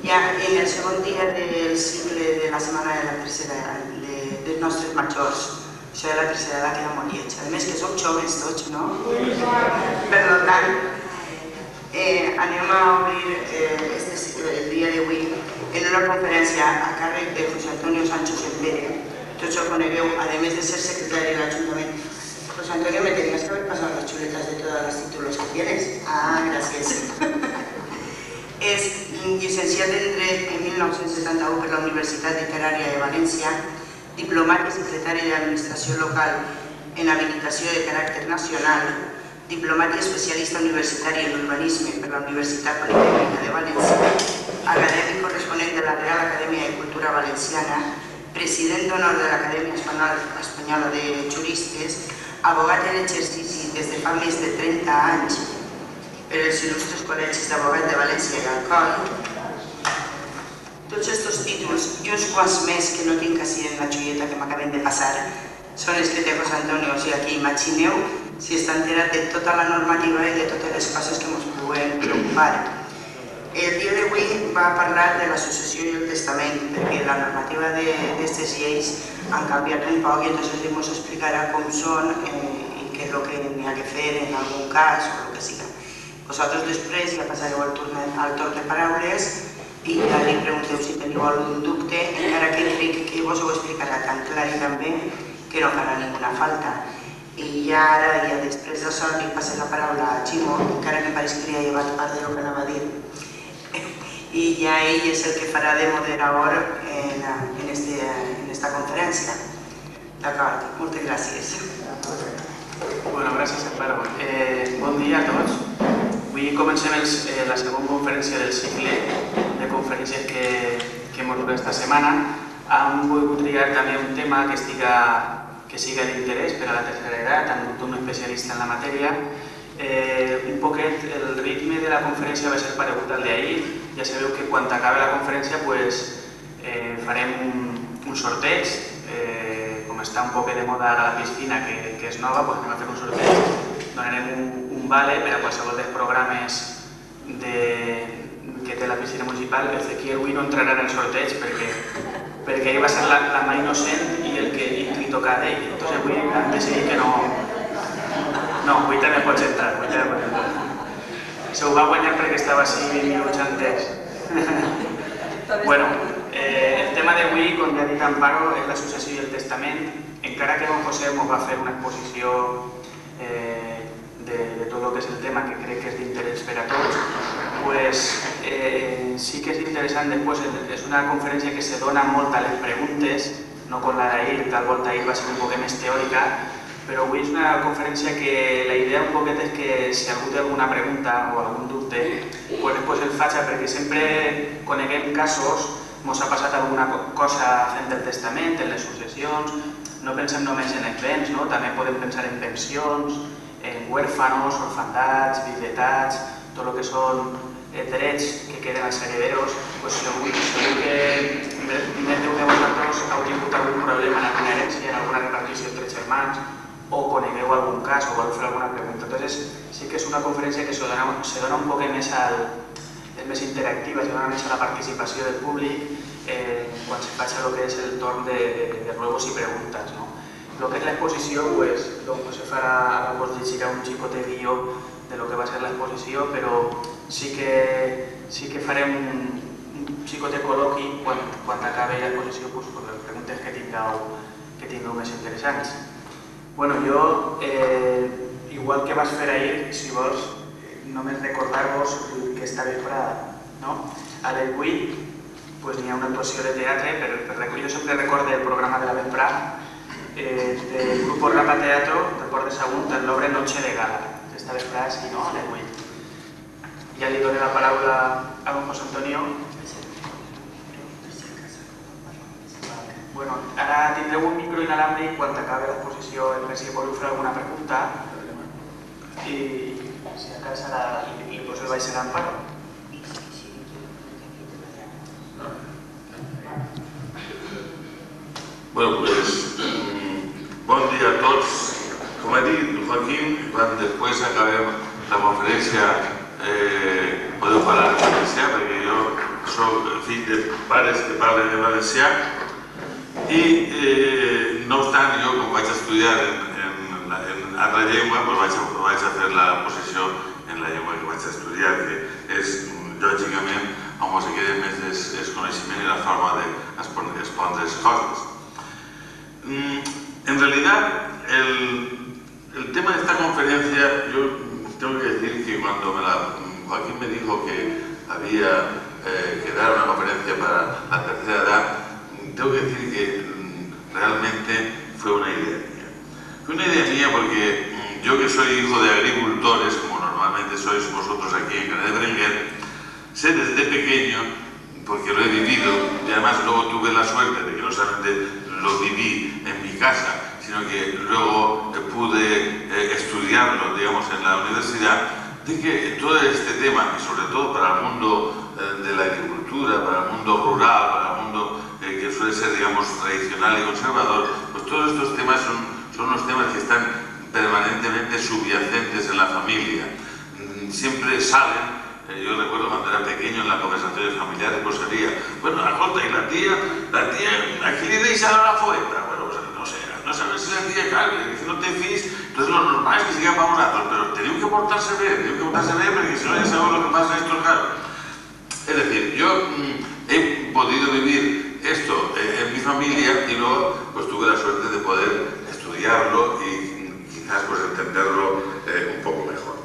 ja en el segon dia del cicle de la setmana de la tercera dels nostres majors. Això de la tercera edat queda molt lleig. A més que som joves tots, no? Per tant, anem a obrir el dia d'avui en una conferència a càrrec de José Antonio Sancho Sempere. Tots el conegueu, a més de ser secretari de l'Ajuntament. José Antonio, me tenías que haber pasado las chuletas de todos los títulos que tienes. Ah, gracias. És llicenciat en Dret en 1971 per la Universitat Literària de València, diplomat i secretari d'Administració Local en Habilitació de Caràcter Nacional, diplomat i especialista universitari en Urbanisme per la Universitat Politècnica de València, acadèmic corresponent de la Real Acadèmia de Cultura Valenciana, president d'honor de l'Acadèmia Espanyola de Juristes, abogat en exercici des de fa més de 30 anys per els il·lustres col·legis d'abogats de València i Alcoi. Tots aquests títols i uns quants més que no tinc així en la joieta que m'acaben de passar són els que té José Antonio. O sigui, aquí imagineu si està enterat de tota la normativa i de totes les coses que ens puguem preocupar. El dia d'avui va parlar de la successió i el testament, perquè la normativa d'aquestes lleis han canviat un poc i entonces ens explicarà com són i què és el que n'hi ha que fer en algun cas o el que sigui. Vosaltres després ja passareu al torn de paraules i ja li pregunteu si teniu algun dubte, encara que crec que vos ho explicarà tan clar i tan bé que no farà ninguna falta. I ja ara, ja després d'això, li passo la paraula a Ximo, encara que pareix que li ha llevat part del que anava a dir. I ja ell és el que farà de moderador en esta conferència. D'acord, moltes gràcies. Bueno, gràcies, Amparo. Bon dia a tots. Avui comencem la segona conferència del cicle de conferències que hem obert esta setmana. Hem volgut triar també un tema que siga d'interès per a la tercera edat, amb un especialista en la matèria. Un poquet el ritme de la conferència va ser paregut al d'ahir. Ja sabeu que quan acabi la conferència farem un sorteig. Com està un poc de moda ara la piscina, que és nova, anem a fer un sorteig. Donarem un vale per a qualsevol dels programes que té la piscina municipal. El Ezequiel avui no entrarà en el sorteig perquè ell va ser la mà innocent i el que li toca a ell. Entonces avui han decidit que no... No, avui també pots entrar. Se ho va guanyar perquè estava així 20 minuts antes. Bueno, el tema d'avui, com ja ha dit Amparo, és la successió i el testament. Encara que don José ens va fer una exposició de tot el que és el tema, que crec que és d'interès per a tots, sí que és interessant. Després és una conferència que se dona molt a les preguntes, no com la d'ahir, que al volta ahir va ser un poc més teòrica, però avui és una conferència que la idea un poquet és que si algú té alguna pregunta o algun dubte, després el faig, perquè sempre coneguem casos, ens ha passat alguna cosa fent el testament, en les successions, no pensem només en els béns, també podem pensar en pensions, en huérfanos, orfandats, viudetats, tot el que són drets que queden als herederos. Segur que més d'un de vosaltres heu tingut algun problema en alguna herència, en alguna repartició entre germans, o conegueu algun cas o voleu fer alguna pregunta. Entonces, sí que és una conferència que se dona un poc més és més interactiva, se dona més a la participació del públic quan se faci el que és el torn de ruegos i preguntes. El que és l'exposició, doncs se farà, ara vos llegirà un xicotet guió de lo que va ser l'exposició, però sí que farem un xicotet col·loqui quan acabi l'exposició per les preguntes que tingueu més interessants. Bueno, jo, igual que vas fer ahir, si vols, només recordar-vos que està vesprada, a les 8 n'hi ha una actuació de teatre, jo sempre recordo el programa de la vesprada, del grupo Rapa Teatro del Port de Sagunt en l'obra Noche de Gala. Esta vesprada sí, no? A les 8. Ja li dono la paraula a don José Antonio. Bueno, ara tindreu un micro inalàmbric quan acabi l'exposició, per si voleu fer alguna pregunta. I si a casa li poseu baix a l'Amparo. Bueno, pues, bon dia a tots. Com ha dit Joaquín, quan després acabem la conferència podeu parar la conferència perquè jo soc fill de pares que parlen en valencià i, no obstant, jo, com vaig estudiar en altra llengua, vaig a fer la posició en la llengua que vaig estudiar, que és, lògicament, on se queda més el coneixement i la forma d'expondre les coses. En realidad, el tema de esta conferencia, yo tengo que decir que cuando Joaquín me dijo que había que dar una conferencia para la tercera edad, tengo que decir que realmente fue una idea mía. Fue una idea mía porque yo, que soy hijo de agricultores, como normalmente sois vosotros aquí en Canet de Berenguer, sé desde pequeño, porque lo he vivido, y además luego tuve la suerte de que no solamente lo viví en mi casa, sino que luego pude estudiarlo, digamos, en la universidad, de que todo este tema, y sobre todo para el mundo de la agricultura, para el mundo rural, para el mundo que suele ser, digamos, tradicional y conservador, pues todos estos temas son unos temas que están permanentemente subyacentes en la familia. Siempre salen. Yo recuerdo cuando era pequeño en las conversaciones familiares, pues sería, bueno, escolta, y la tía, aquí le deis a la fueta. Bueno, pues no sé, no sabes si la tía cabe, que si no te fís, entonces lo normal es que sigan para un rato, pero tenéis que portarse bien, porque si no ya sabemos lo que pasa esto, claro. Es decir, yo he podido vivir esto en mi familia y luego pues tuve la suerte de poder estudiarlo y quizás pues entenderlo un poco mejor.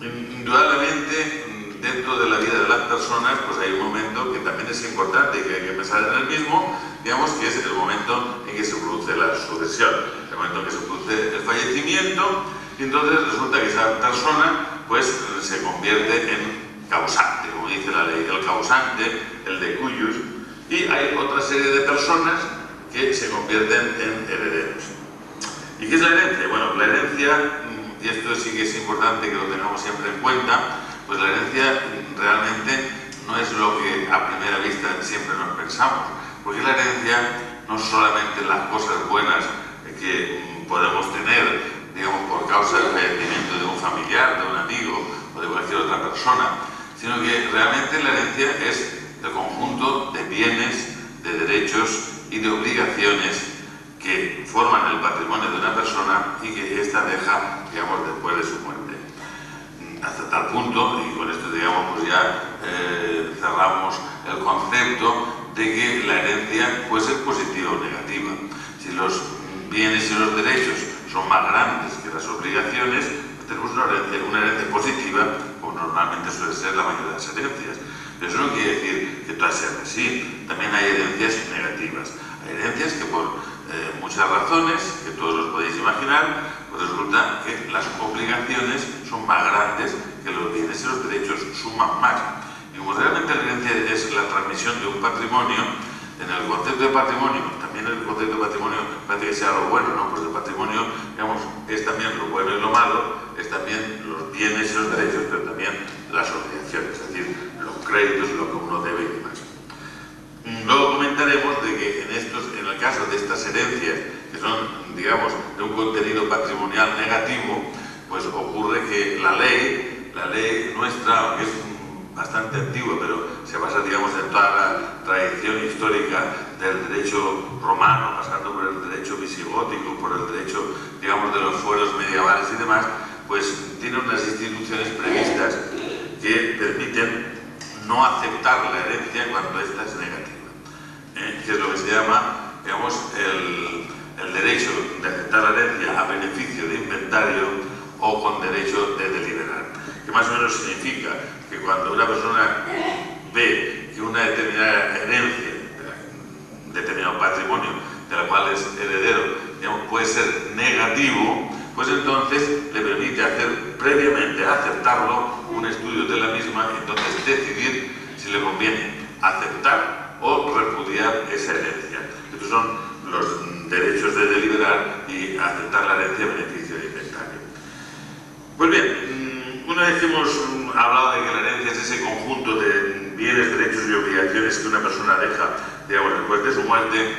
Indudablemente, dentro de la vida de las personas, pues hay un momento que también es importante y que hay que pensar en el mismo, digamos, que es el momento en que se produce la sucesión, el momento en que se produce el fallecimiento, y entonces resulta que esa persona pues se convierte en causante, como dice la ley, el causante, el de cuyus, y hay otra serie de personas que se convierten en herederos. ¿Y qué es la herencia? Bueno, la herencia, y esto sí que es importante que lo tengamos siempre en cuenta, pues la herencia realmente no es lo que a primera vista siempre nos pensamos, porque la herencia no solamente las cosas buenas que podemos tener, digamos, por causa del fallecimiento de un familiar, de un amigo o de cualquier otra persona, sino que realmente la herencia es el conjunto de bienes, de derechos y de obligaciones que forman el patrimonio de una persona y que ésta deja, digamos, después de su muerte. Hasta tal punto, y con esto, digamos, pues ya cerramos el concepto de que la herencia puede ser positiva o negativa. Si los bienes y los derechos son más grandes que las obligaciones, pues tenemos una herencia positiva, como normalmente suele ser la mayoría de las herencias. Pero eso no quiere decir que todas sean así. También hay herencias negativas. Hay herencias que por muchas razones, que todos los podéis imaginar, pues resulta que las obligaciones son más grandes que los bienes y los derechos suman más. Y como realmente la herencia es la transmisión de un patrimonio, en el concepto de patrimonio, también el concepto de patrimonio parece que sea lo bueno, ¿no? Pues el patrimonio, digamos, es también lo bueno y lo malo, es también los bienes y los derechos, pero también las obligaciones, es decir, los créditos, lo que uno debe y demás. Luego comentaremos de que en el caso de estas herencias, que son, digamos, de un contenido patrimonial negativo, pues ocurre que la ley nuestra, aunque es bastante antigua, pero se basa, digamos, en toda la tradición histórica del derecho romano, pasando por el derecho visigótico, por el derecho, digamos, de los fueros medievales y demás, pues tiene unas instituciones previstas que permiten no aceptar la herencia cuando ésta es negativa, que es lo que se llama, digamos, el derecho de aceptar la herencia a beneficio de inventario o con derecho de deliberar, que más o menos significa que cuando una persona ve que una determinada herencia, determinado patrimonio de la cual es heredero, digamos, puede ser negativo, pues entonces le permite hacer previamente a aceptarlo un estudio de la misma y entonces decidir si le conviene aceptar o repudiar esa herencia. Estos son los derechos de deliberar y aceptar la herencia a beneficio de inventario. Pues bien, una vez que hemos hablado de que la herencia es ese conjunto de bienes, derechos y obligaciones que una persona deja, digamos, después de su muerte,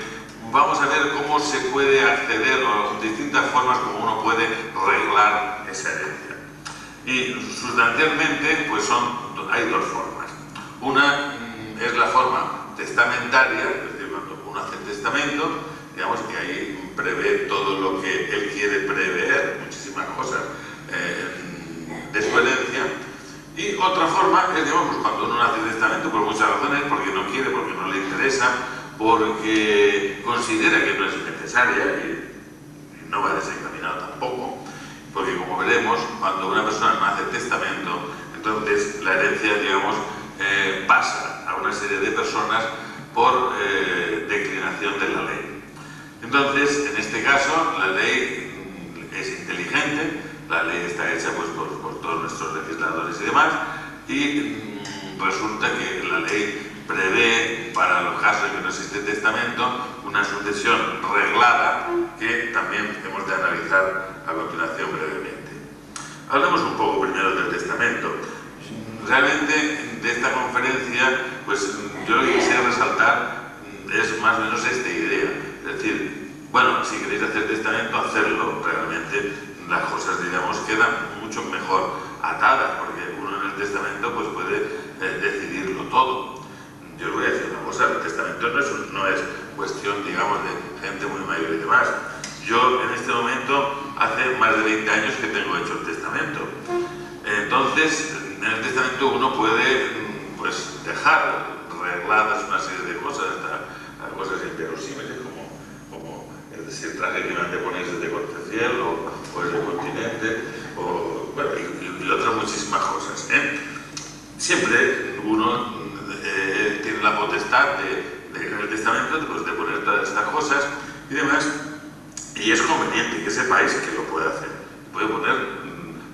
vamos a ver cómo se puede acceder o distintas formas como uno puede arreglar esa herencia. Y sustancialmente, pues hay dos formas. Una testamentaria, es decir, cuando uno hace el testamento, digamos que ahí prevé todo lo que él quiere prever, muchísimas cosas de su herencia. Y otra forma es, digamos, cuando uno hace el testamento por muchas razones, porque no quiere, porque no le interesa, porque considera que no es necesaria y no va desencaminado tampoco, porque como veremos, cuando una persona no hace testamento, entonces la herencia, digamos, pasa a una serie de personas por declinación de la ley. Entonces, en este caso, la ley es inteligente, la ley está hecha pues, por todos nuestros legisladores y demás, y resulta que la ley prevé, para los casos en que no existe testamento, una sucesión reglada que también hemos de analizar a continuación brevemente. Hablemos un poco primero del testamento. Realmente, de esta conferencia, pues yo lo que quisiera resaltar es más o menos esta idea. Es decir, bueno, si queréis hacer testamento, hacerlo. Realmente las cosas, digamos, quedan mucho mejor atadas, porque uno en el testamento pues puede decidirlo todo. Yo os voy a decir una cosa, el testamento no es cuestión, digamos, de gente muy mayor y demás. Yo en este momento, hace más de 20 años que tengo hecho el testamento. Entonces, en el testamento uno puede pues, dejar regladas una serie de cosas, hasta cosas inverosímiles, como el traje que me han de ponerse de corteciel o el de continente, bueno, y otras muchísimas cosas. Siempre uno tiene la potestad en el testamento pues, de poner todas estas cosas y demás, y es conveniente que sepáis que lo puede hacer. Puede poner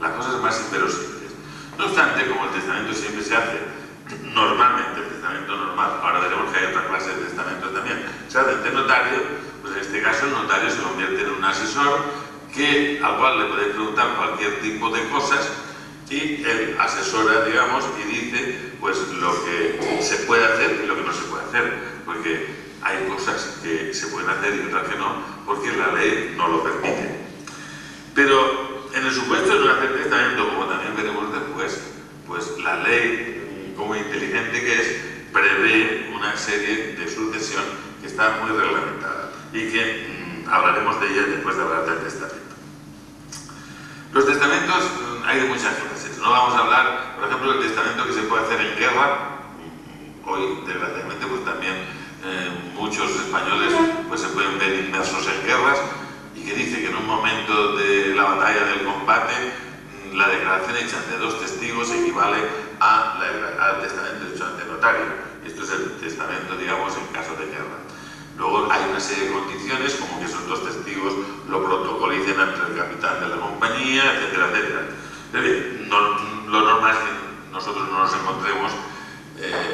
las cosas más inverosímiles. No obstante, como el testamento siempre se hace normalmente, el testamento normal, ahora veremos que hay otra clase de testamento también, se hace ante notario, pues en este caso el notario se convierte en un asesor al cual le podéis preguntar cualquier tipo de cosas y él asesora, digamos, y dice pues lo que se puede hacer y lo que no se puede hacer, porque hay cosas que se pueden hacer y otras que no, porque la ley no lo permite. Pero en el supuesto de no hacer testamento, como también veremos después, pues la ley, como inteligente que es, prevé una serie de sucesión que está muy reglamentada y que hablaremos de ella después de hablar del testamento. Los testamentos hay de muchas clases. No vamos a hablar, por ejemplo, del testamento que se puede hacer en guerra. Hoy, desgraciadamente, pues también muchos españoles pues, se pueden ver inmersos en guerras y que dice que en un momento de la batalla del combate la declaración hecha ante dos testigos equivale al testamento hecho ante notario. Esto es el testamento, digamos, en caso de guerra. Luego hay una serie de condiciones, como que esos dos testigos lo protocolicen ante el capitán de la compañía, etcétera, etcétera. Pero bien, lo normal es que nosotros no nos encontremos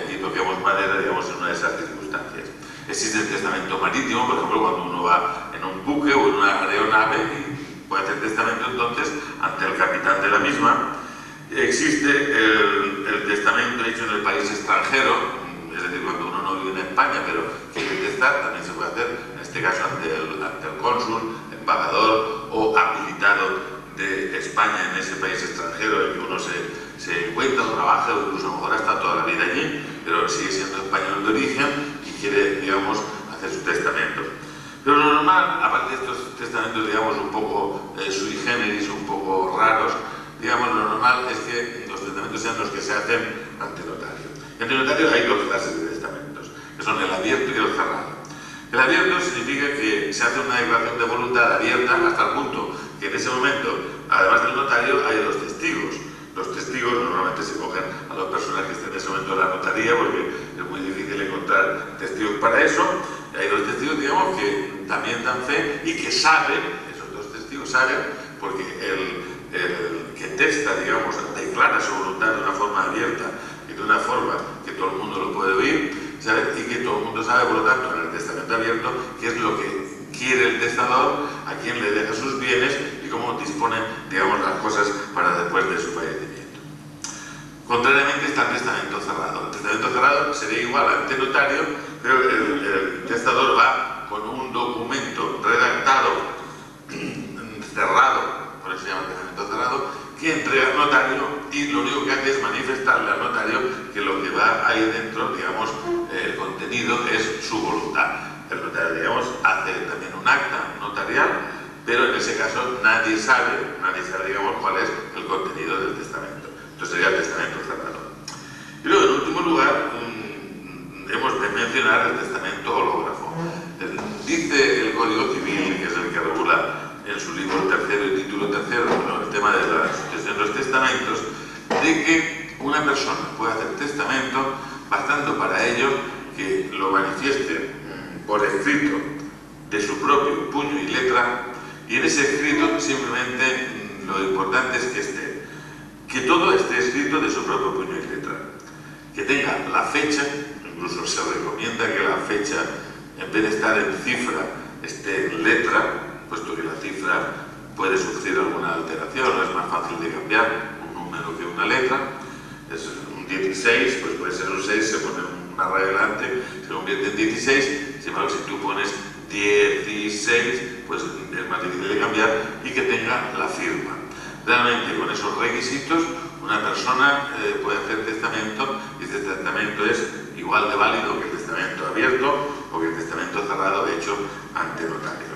y toquemos madera, digamos, en una de esas circunstancias. Existe el testamento marítimo, por ejemplo, cuando uno va en un buque o en una aeronave y puede hacer testamento entonces ante el capitán de la misma. Existe el testamento hecho en el país extranjero, es decir, cuando uno no vive en España, pero quiere testar, también se puede hacer, en este caso ante el cónsul, embajador o habilitado de España en ese país extranjero en que uno se encuentra, trabaja, o incluso a lo mejor hasta toda la vida allí, pero sigue siendo español de origen y quiere, digamos, hacer su testamento. Pero lo normal, aparte de estos testamentos, digamos, un poco sui generis, un poco raros, digamos, lo normal es que los testamentos sean los que se hacen ante notario. Ante notario hay dos clases de testamentos, que son el abierto y el cerrado. El abierto significa que se hace una declaración de voluntad abierta hasta el punto que en ese momento, además del notario, hay dos testigos. Los testigos normalmente se cogen a las personas que estén en ese momento en la notaría, porque es muy difícil encontrar testigos para eso. Hay dos testigos, digamos, que también dan fe y que saben, esos dos testigos saben, porque el que testa, digamos, declara su voluntad de una forma abierta y de una forma que todo el mundo lo puede oír, ¿sabe? Y que todo el mundo sabe, por lo tanto, en el testamento abierto, qué es lo que quiere el testador, a quién le deja sus bienes y cómo dispone, digamos, las cosas para después de su fallecimiento. Contrariamente está el testamento cerrado. El testamento cerrado sería igual ante notario, pero el testador va con un documento redactado, cerrado, por eso se llama testamento cerrado, que entrega al notario y lo único que hace es manifestarle al notario que lo que va ahí dentro, digamos, el contenido contenido es su voluntad. El notario, digamos, hace también un acta notarial, pero en ese caso nadie sabe, digamos, cuál es el contenido del testamento. Entonces sería el testamento cerrado. Y luego, en último lugar, hemos de mencionar el testamento hológrafo. Dice el Código Civil, que es el que regula en su libro tercero y título tercero, el tema de la sucesión de los testamentos, de que una persona puede hacer testamento bastando para ello que lo manifieste por escrito de su propio puño y letra, y en ese escrito simplemente lo importante es que todo esté escrito de su propio puño y letra, que tenga la fecha, incluso se recomienda que la fecha, en vez de estar en cifra, esté en letra, puesto que la cifra puede sufrir alguna alteración, es más fácil de cambiar un número que una letra. Es un 16, pues puede ser un 6, se pone una raya delante, se convierte en 16, sin embargo si tú pones 16, pues es más difícil de cambiar, y que tenga la firma. Realmente con esos requisitos una persona puede hacer testamento, y este testamento es igual de válido que el testamento abierto o que el testamento cerrado hecho ante notario.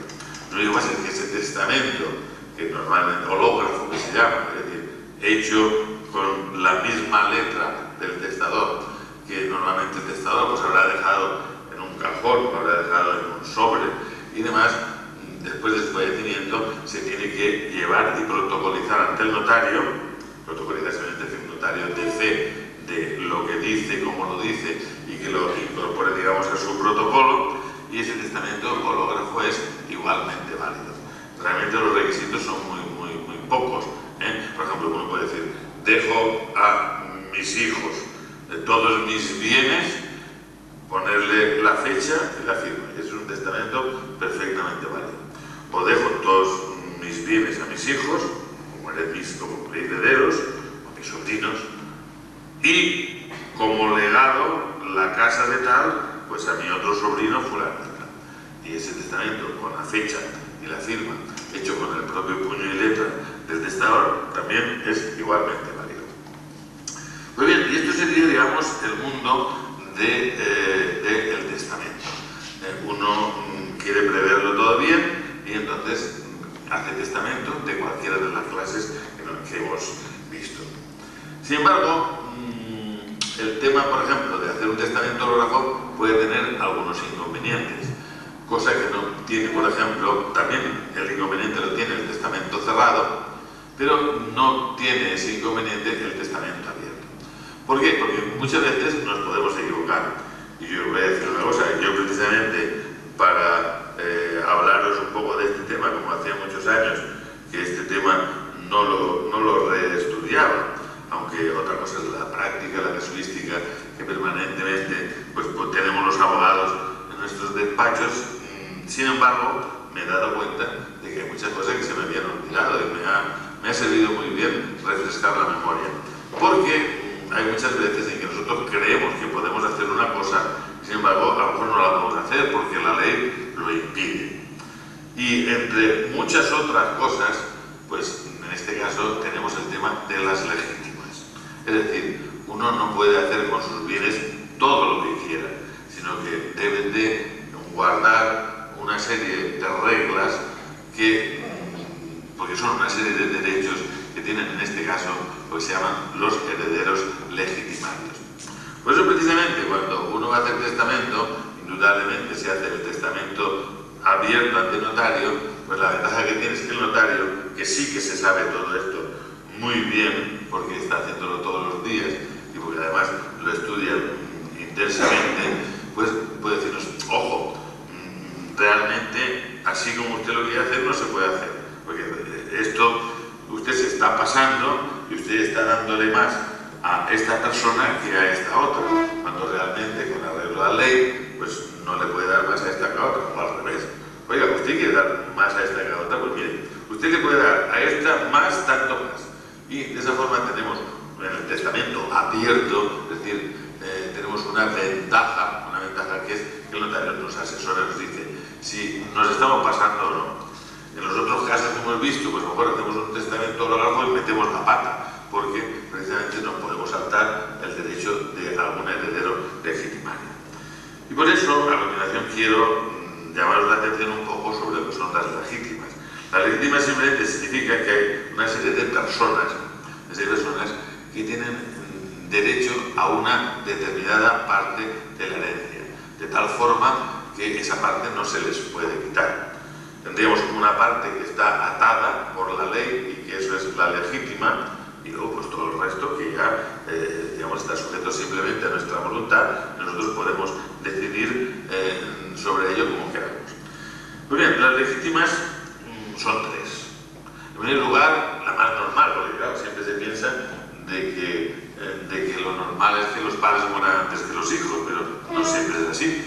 Lo único que pasa es que ese testamento, que normalmente hológrafo que se llama, es decir, hecho con la misma letra del testador, que normalmente el testador pues habrá dejado en un cajón, habrá dejado en un sobre y demás, después de su fallecimiento se tiene que llevar y protocolizar ante el notario. Protocolizar es un notario de fe de lo que dice, cómo lo dice, y que lo incorpore, digamos, a su protocolo, y ese testamento hológrafo es igualmente válido. Realmente los requisitos son muy pocos, ¿eh? Por ejemplo, uno puede decir, dejo a mis hijos de todos mis bienes, ponerle la fecha y la firma. Es un testamento perfectamente válido. O dejo todos mis bienes a mis hijos, como herederos, o mis sobrinos, y como legado la casa de tal, pues a mi otro sobrino fulano. Y ese testamento con la fecha y la firma, hecho con el propio puño y letra del testador, también es igualmente válido. Muy bien, y esto sería, digamos, el mundo del testamento. Uno quiere preverlo todo bien y entonces hace testamento de cualquiera de las clases que hemos visto. Sin embargo, el tema, por ejemplo, de hacer un testamento hológrafo puede tener algunos inconvenientes, cosa que no tiene, por ejemplo, también el inconveniente lo tiene el testamento cerrado, pero no tiene ese inconveniente el testamento abierto. ¿Por qué? Porque muchas veces nos podemos equivocar. Y yo voy a decir una cosa, yo precisamente para hablaros un poco de este tema, como hacía muchos años que este tema no lo reestudiaba, aunque otra cosa es la práctica, la casuística, que permanentemente pues tenemos los abogados en nuestros despachos. Sin embargo, me he dado cuenta de que hay muchas cosas que se me habían olvidado y me ha servido muy bien refrescar la memoria, porque hay muchas veces en que nosotros creemos que podemos hacer una cosa, sin embargo, a lo mejor no la podemos hacer porque la ley lo impide. Y entre muchas otras cosas, pues en este caso tenemos el tema de las legítimas. Es decir, uno no puede hacer con sus bienes todo lo que quiera, sino que debe de guardar una serie de reglas porque son una serie de derechos que tienen en este caso lo que se llaman los herederos legitimarios. Por eso precisamente cuando uno va a hacer testamento, indudablemente se hace el testamento abierto ante notario, pues la ventaja que tiene es que el notario, que sí que se sabe todo esto muy bien, porque está haciéndolo todos los días y porque además lo estudia intensamente, pues puede decirnos, ojo, realmente así como usted lo quiere hacer no se puede hacer, porque esto usted se está pasando y usted está dándole más a esta persona que a esta otra, cuando realmente con arreglo a la ley pues no le puede dar más a esta que a otra, o al revés. Oiga, usted quiere dar más a esta que a otra, pues mire, usted le puede dar a esta más, tanto más. Y de esa forma tenemos en el testamento abierto, es decir, tenemos una ventaja que es que el notario nos asesora, nos dice si nos estamos pasando o no. En los otros casos que hemos visto, pues a lo mejor hacemos un testamento hológrafo y metemos la pata, porque precisamente no podemos saltar el derecho de algún heredero legitimario. Y por eso, a continuación, quiero llamaros la atención un poco sobre lo que son las legítimas. Las legítimas simplemente significa que hay una serie de personas que tienen derecho a una determinada parte de la herencia, de tal forma que esa parte no se les puede quitar. Tendríamos una parte que está atada por la ley y que eso es la legítima, y luego pues todo el resto que ya digamos, está sujeto simplemente a nuestra voluntad, y nosotros podemos decidir sobre ello como queramos. Muy bien, las legítimas son tres. En primer lugar, la más normal, porque claro, siempre se piensa de que lo normal es que los padres mueran antes que los hijos, pero no siempre es así.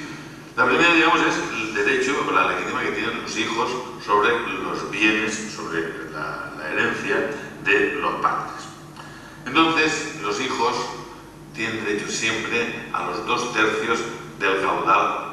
La primera, digamos, es el derecho o la legítima que tienen los hijos sobre los bienes, sobre la herencia de los padres. Entonces, los hijos tienen derecho siempre a los 2/3 del caudal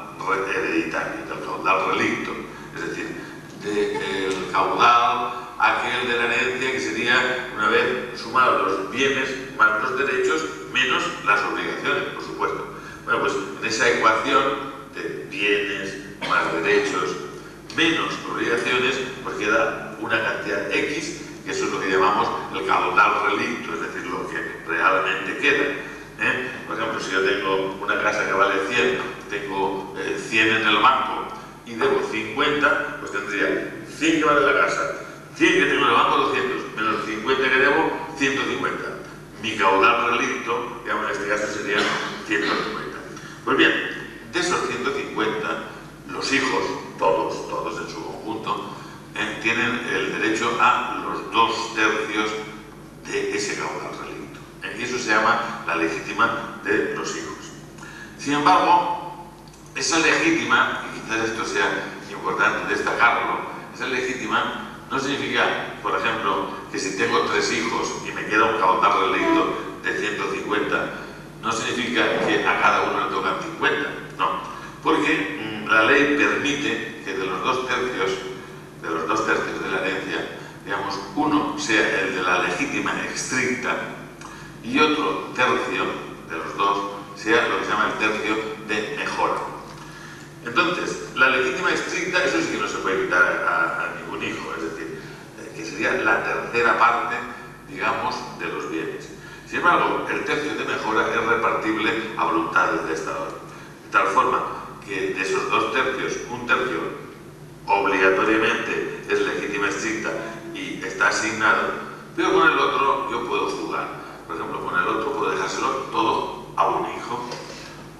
hereditario, del caudal relicto, es decir, del caudal aquel de la herencia que sería, una vez sumados los bienes más los derechos, menos las obligaciones, por supuesto. Bueno, pues en esa ecuación de bienes más derechos menos obligaciones, pues queda una cantidad X, que eso es lo que llamamos el caudal relicto, es decir, lo que realmente queda. Por ejemplo, si yo tengo una casa que vale 100, tengo 100 en el banco y debo 50, pues tendría 100 que vale la casa, 100 que tengo en el banco, 200, menos 50 que debo, 150. Mi caudal relicto, digamos, en este caso serían 150. Pues bien, de esos 150, los hijos, todos en su conjunto, tienen el derecho a los 2/3 de ese caudal relicto. Y eso se llama la legítima de los hijos. Sin embargo, esa legítima, y quizás esto sea importante destacarlo, esa legítima no significa, por ejemplo, que si tengo 3 hijos y me queda un caudal relicto de 150, no significa que a cada uno le tocan 50, no. Porque la ley permite que de los 2/3 de la herencia, digamos, uno sea el de la legítima estricta y otro tercio de los dos sea lo que se llama el tercio de mejora. Entonces, la legítima estricta, eso sí que no se puede quitar a ningún hijo, es decir, que sería la tercera parte, digamos, de los bienes. Sin embargo, el tercio de mejora es repartible a voluntad del testador, de tal forma que de esos 2/3, un tercio obligatoriamente es legítima estricta y está asignado, pero con el otro yo puedo jugar. Por ejemplo, con el otro puedo dejárselo todo a un hijo,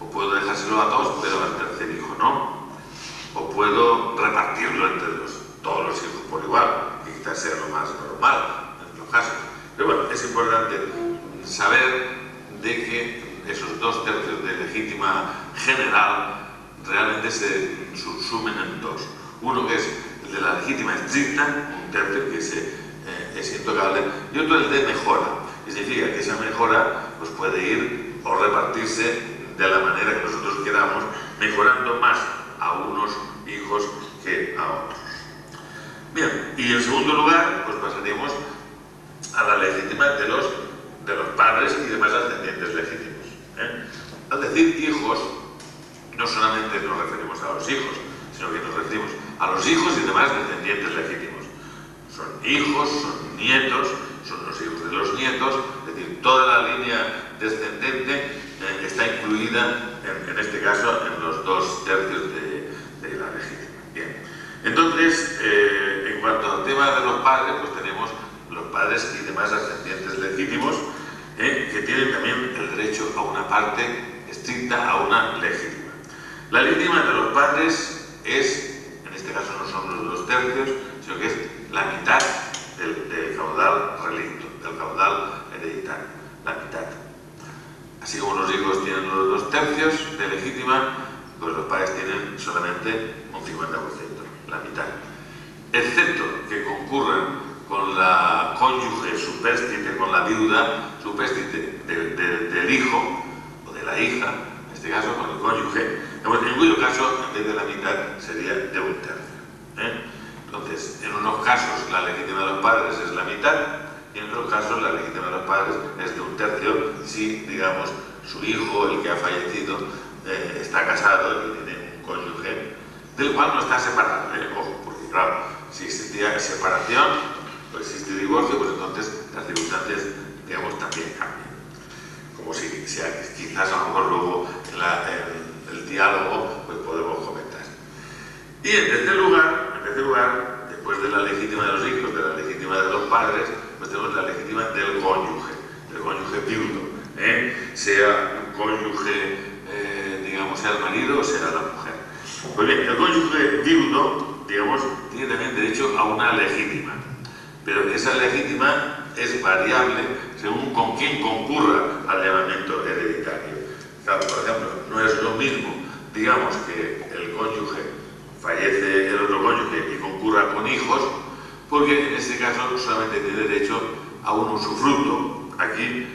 o puedo dejárselo a 2, pero al tercer hijo no, o puedo repartirlo entre todos los hijos por igual, que quizás sea lo más normal en los casos. Pero bueno, es importante saber de que esos 2/3 de legítima general realmente se subsumen en dos. Uno que es el de la legítima estricta, un tercio que es intocable, y otro el de mejora, que significa que esa mejora pues, puede ir o repartirse de la manera que nosotros queramos, mejorando más a unos hijos que a otros. Bien, y en segundo lugar, pues pasaríamos a la legítima de los padres y demás ascendientes legítimos. Al decir hijos, no solamente nos referimos a los hijos, sino que nos referimos a los hijos y demás descendientes legítimos. Son hijos, son nietos, son los hijos de los nietos, es decir, toda la línea descendente está incluida, en este caso, en los 2/3 de la legítima. Bien. Entonces, en cuanto al tema de los padres, pues tenemos los padres y demás ascendientes legítimos, que tienen también el derecho a una parte estricta, a una legítima. La legítima de los padres es, en este caso no son los 2/3, sino que es la mitad del caudal relicto, del caudal hereditario, la mitad. Así como los hijos tienen los 2/3 de legítima, pues los padres tienen solamente un 50%, la mitad. Excepto que concurran con la cónyuge supérstite, con la viuda supérstite del hijo o de la hija, en este caso con el cónyuge, en cuyo caso, en vez de la mitad, sería de un tercio. Entonces, en unos casos la legítima de los padres es la mitad, y en otros casos la legítima de los padres es de un tercio, si, digamos, su hijo, el que ha fallecido, está casado y tiene un cónyuge del cual no está separado, ojo, porque claro, si existía separación o existe divorcio, pues entonces las circunstancias, digamos, también cambian. Como si quizás a lo mejor luego en el diálogo pues podemos comentar. Y en tercer lugar, después de la legítima de los hijos, de la legítima de los padres, pues tenemos la legítima del cónyuge viudo, sea un cónyuge, digamos, sea el marido o sea la mujer. Pues bien, el cónyuge viudo, digamos, tiene también derecho a una legítima, pero esa legítima es variable según con quién concurra al llamamiento hereditario. Claro, por ejemplo, no es lo mismo, digamos, que el cónyuge fallece el otro cónyuge y concurra con hijos, porque en este caso solamente tiene derecho a un usufructo. Aquí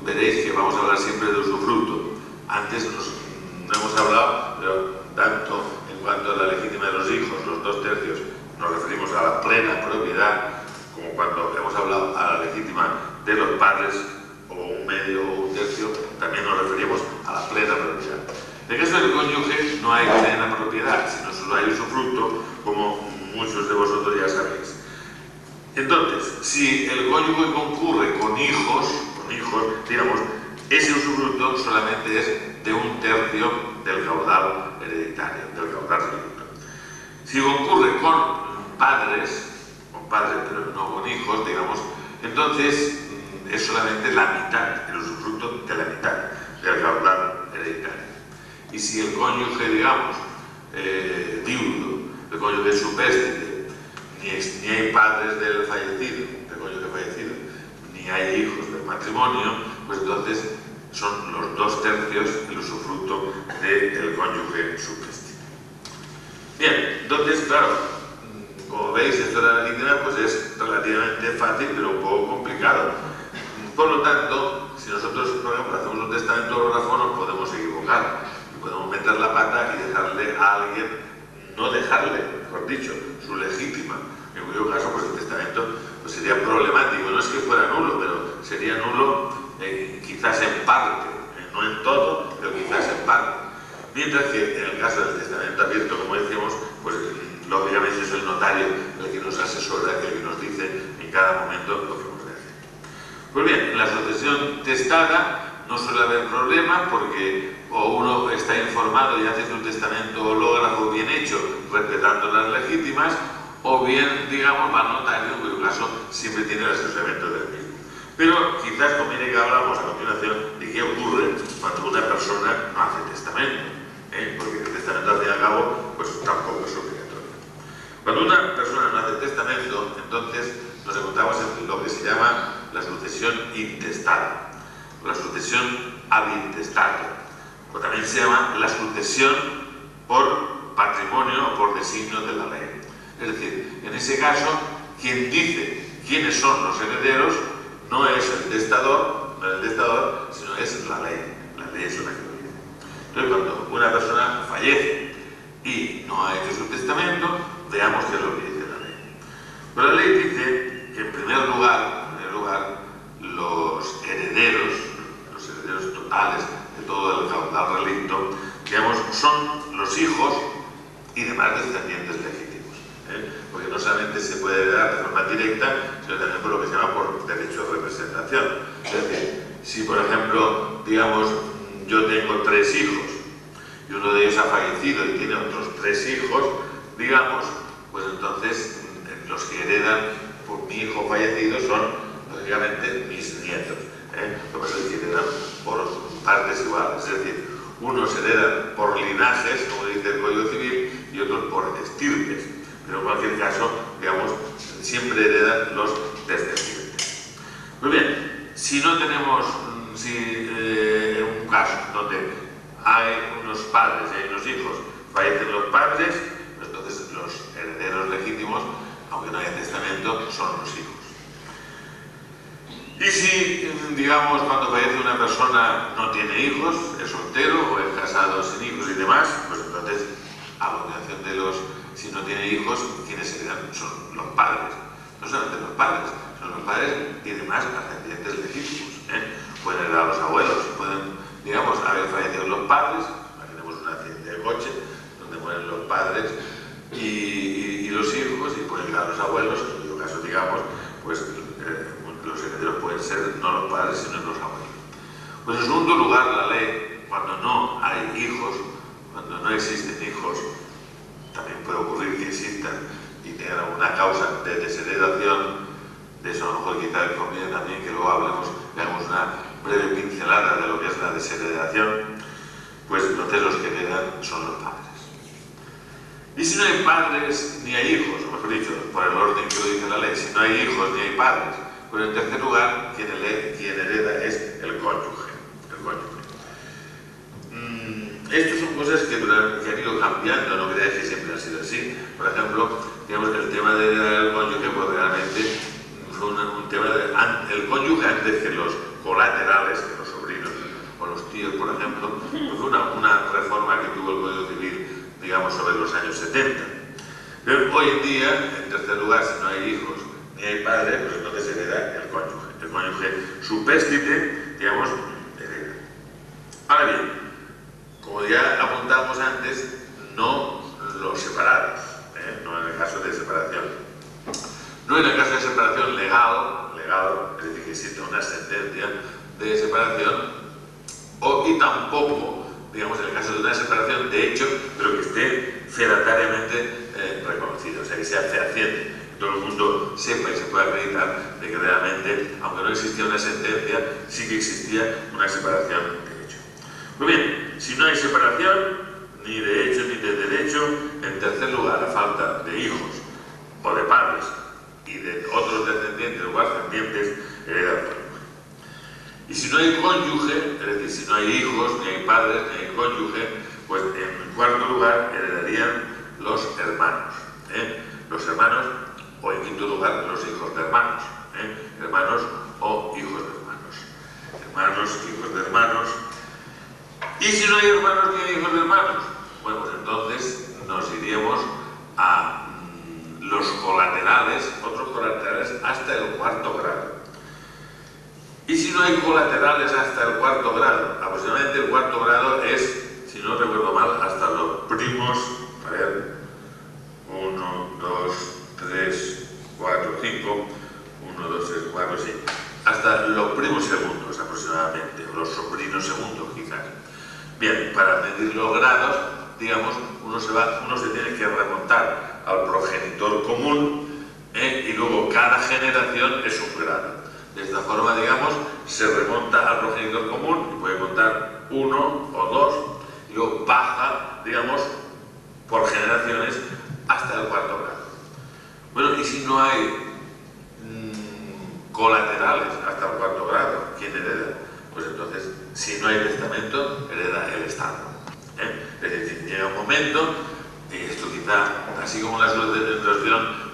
veréis que vamos a hablar siempre de usufructo. Antes no hemos hablado, pero tanto en cuanto a la legítima de los hijos, los 2/3, nos referimos a la plena propiedad, como cuando hemos hablado a la legítima de los padres, o un medio o un tercio, también nos referimos a la plena propiedad. En el caso del cónyuge no hay plena propiedad, sino solo hay usufructo, como muchos de vosotros ya sabéis. Entonces, si el cónyuge concurre con hijos, digamos, ese usufructo solamente es de 1/3 del caudal hereditario, del caudal relicto. Si concurre con padres pero no con hijos, digamos, entonces es solamente la mitad, el usufructo de la mitad del caudal hereditario. Y si el cónyuge, digamos, viudo, el cónyuge supéstite, ni hay padres del cónyuge fallecido, ni hay hijos del matrimonio, pues entonces son los 2/3 el usufructo del cónyuge supéstite. Bien, entonces, claro, como veis, esto de la legítima pues es relativamente fácil, pero un poco complicado. Por lo tanto, si nosotros, por ejemplo, hacemos un testamento ortógrafo, nos podemos equivocar. Podemos meter la pata y dejarle a alguien, no dejarle, mejor dicho, su legítima. En cuyo caso, pues el testamento pues sería problemático. No es que fuera nulo, pero sería nulo quizás en parte, no en todo, pero quizás en parte. Mientras que en el caso del testamento abierto, como decíamos, pues lógicamente es el notario el que nos asesora, el que nos dice en cada momento lo que hemos de hacer. Pues bien, en la sucesión testada no suele haber problema porque o uno está informado y hace un testamento hológrafo bien hecho, respetando las legítimas, o bien, digamos, va al notario, en cuyo caso siempre tiene el asesoramiento del mismo. Pero quizás conviene que hablamos a continuación de qué ocurre cuando una persona no hace testamento, porque el testamento al fin y al cabo pues tampoco es obligatorio. Cuando una persona no hace testamento, entonces nos encontramos en lo que se llama la sucesión intestada, o la sucesión ad intestato, o también se llama la sucesión por patrimonio o por designio de la ley. Es decir, en ese caso, quien dice quiénes son los herederos no es el testador, sino es la ley. La ley es la que lo dice. Entonces, cuando una persona fallece y no ha hecho su testamento, veamos qué es lo que dice la ley. Pero la ley dice que en primer lugar, los herederos totales de todo el caudal relicto, digamos, son los hijos y demás descendientes legítimos. Porque no solamente se puede heredar de forma directa, sino también por lo que se llama por derecho de representación. Es decir, si por ejemplo, digamos, yo tengo 3 hijos y uno de ellos ha fallecido y tiene otros 3 hijos, digamos, pues entonces los que heredan por mi hijo fallecido son, lógicamente, mis nietos. Lo que pasa es que heredan por partes iguales, es decir, unos heredan por linajes, como dice el Código Civil, y otros por estirpes. Pero en cualquier caso, digamos, siempre heredan los descendientes. Muy bien, si no tenemos, en un caso donde hay unos padres y hay unos hijos, fallecen los padres, entonces los herederos legítimos, aunque no haya testamento, son los hijos. Y si, digamos, cuando fallece una persona no tiene hijos, es soltero o es casado sin hijos y demás, pues entonces, a continuación de si no tiene hijos, quienes heredan son los padres. No solamente los padres, son los padres y demás ascendientes legítimos. Pueden heredar los abuelos, pueden, digamos, haber fallecido los padres, imaginemos una abuelos, en cuyo caso, digamos, pues los herederos pueden ser no los padres, sino los abuelos. Pues en segundo lugar, la ley, cuando no hay hijos, cuando no existen hijos, también puede ocurrir que existan y tengan alguna causa de desheredación. De eso a lo mejor quizá conviene también que luego hagamos una breve pincelada de lo que es la desheredación. Pues entonces los que heredan son los padres. Y si no hay padres ni hay hijos, o mejor dicho, por el orden que lo dice la ley, si no hay hijos ni hay padres, pues en tercer lugar quien hereda es el cónyuge. Estas son cosas que han ido cambiando, no quiere decir que siempre han sido así. Por ejemplo, digamos que el tema del cónyuge, pues realmente fue un tema el cónyuge antes que los colaterales, que los sobrinos o los tíos, por ejemplo, pues fue una reforma que tuvo el Código Civil, digamos, sobre los años 70. Pero hoy en día, en tercer lugar, si no hay hijos ni hay padres, pues entonces hereda el cónyuge. El cónyuge supéstite, digamos, hereda. Ahora bien, como ya apuntamos antes, no los separados, no en el caso de separación. No en el caso de separación legal, es decir, que existe una sentencia de separación, y tampoco, digamos, en el caso de una separación de hecho, pero que esté fedatariamente reconocida, o sea, que sea fehaciente, que todo el mundo sepa y se pueda acreditar de que realmente, aunque no existía una sentencia, sí que existía una separación de hecho. Muy bien, si no hay separación, ni de hecho ni de derecho, en tercer lugar, a falta de hijos o de padres y de otros descendientes o ascendientes, hereda el cónyuge. Y si no hay cónyuge, es decir, si no hay hijos, ni hay padres, ni hay cónyuge, pues en cuarto lugar heredarían los hermanos. Los hermanos, o en quinto lugar, los hijos de hermanos. Hermanos o hijos de hermanos. Hermanos, hijos de hermanos. Y si no hay hermanos ni hay hijos de hermanos, bueno, pues entonces nos iríamos a los colaterales, otros colaterales hasta el cuarto grado. Y si no hay colaterales hasta el cuarto grado, aproximadamente el cuarto grado es, si no recuerdo mal, hasta los primos, a ver, 1, 2, 3, 4, 5, 1, 2, 3, 4, sí, hasta los primos segundos aproximadamente, o los sobrinos segundos quizás. Bien, para medir los grados, digamos, uno se tiene que remontar al progenitor común, y luego cada generación es un grado. De esta forma, digamos, se remonta al progenitor común y puede contar 1 o 2 y luego baja, digamos, por generaciones hasta el cuarto grado. Bueno, y si no hay colaterales hasta el cuarto grado, ¿quién hereda? Pues entonces, si no hay testamento, hereda el Estado. Es decir, llega un momento, y esto quizá, así como la sucesión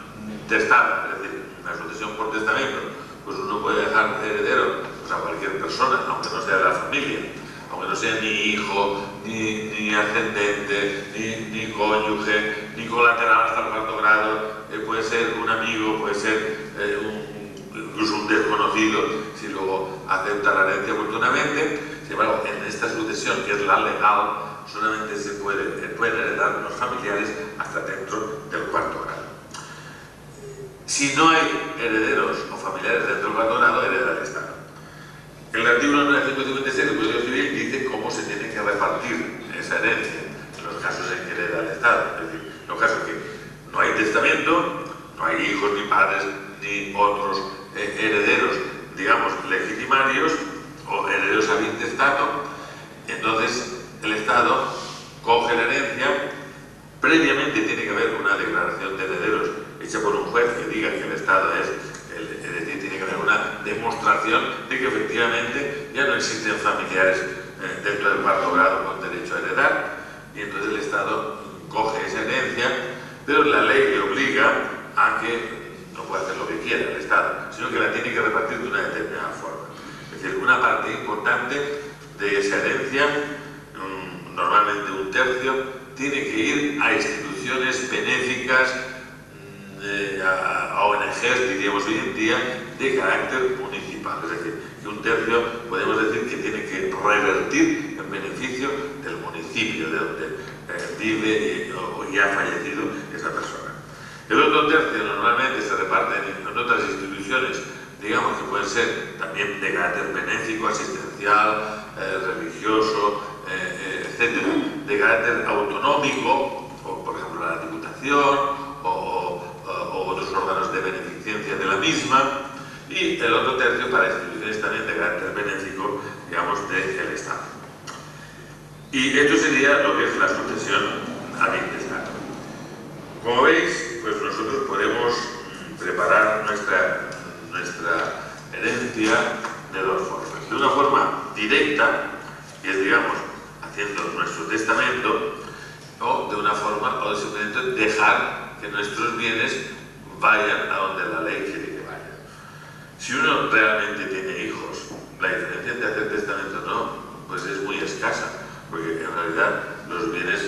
testada, es decir, una sucesión por testamento, pues uno puede dejar heredero pues a cualquier persona, aunque no sea de la familia, aunque no sea ni hijo, ni ascendente, ni cónyuge, ni colateral hasta el cuarto grado, puede ser un amigo, puede ser incluso un desconocido, si luego acepta la herencia oportunamente. Sin embargo, en esta sucesión, que es la legal, solamente se pueden heredar los familiares hasta dentro del cuarto grado. Si no hay herederos o familiares dentro del cuarto grado, hereda el Estado. El artículo 956 del Código Civil dice cómo se tiene que repartir esa herencia en los casos en que hereda el Estado. Es decir, en los casos que no hay testamento, no hay hijos, ni padres, ni otros herederos, digamos, legitimarios o herederos ab intestato, entonces el Estado coge la herencia. Previamente tiene que haber una declaración de herederos hecha por un juez que diga que el Estado es decir, tiene que haber una demostración de que efectivamente ya no existen familiares dentro del cuarto grado con derecho a heredar, y entonces el Estado coge esa herencia, pero la ley le obliga a que no puede hacer lo que quiera el Estado, sino que la tiene que repartir de una determinada forma. Es decir, una parte importante de esa herencia, normalmente un tercio, tiene que ir a instituciones benéficas, a ONGs, diríamos hoy en día, de carácter municipal. Es decir, que un tercio podemos decir que tiene que revertir en beneficio del municipio de donde vive y ha fallecido esa persona. El otro tercio normalmente se reparten en otras instituciones, digamos que pueden ser también de carácter benéfico, asistencial, religioso, etcétera, de carácter autonómico, o por ejemplo la Diputación, o otros órganos de beneficencia de la misma, y el otro tercio para instituciones también de carácter benéfico, digamos, del Estado. Y esto sería lo que es la sucesión ad intestatum. Como veis, pues nosotros podemos preparar nuestra herencia de dos formas. De una forma directa, que es, digamos, haciendo nuestro testamento, o de una forma, o de simplemente dejar que nuestros bienes vayan a donde la ley quiere que vayan. Si uno realmente tiene hijos, la diferencia entre hacer testamento o no, pues es muy escasa, porque en realidad los bienes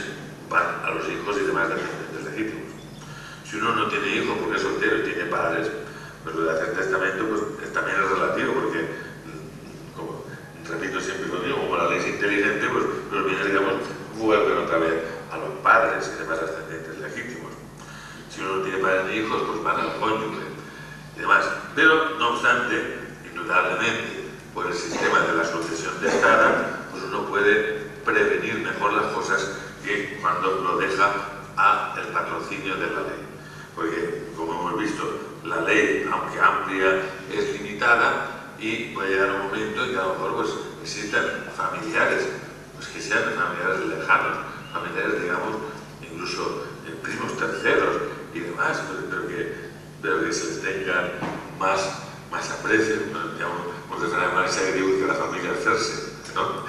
van a los hijos y demás descendientes legítimos. Si uno no tiene hijos porque es soltero y tiene padres, pues lo de hacer testamento pues, también es relativo, porque, como repito siempre lo digo, como la ley es inteligente, pues los bienes, digamos, vuelven otra vez a los padres y demás ascendientes legítimos. Si uno no tiene padres ni hijos, pues van al cónyuge y demás. Pero, no obstante, indudablemente, por el sistema de la sucesión testada, pues uno puede prevenir mejor las cosas que cuando lo deja al patrocinio de la ley. Porque, como hemos visto, la ley, aunque amplia, es limitada y puede llegar un momento en que a lo mejor pues, existan familiares, pues que sean familiares lejanos, familiares, digamos, incluso primos terceros y demás, pero que se les tenga más aprecio, digamos, de Fernando Marisa que digo que la familia hacerse, ¿no?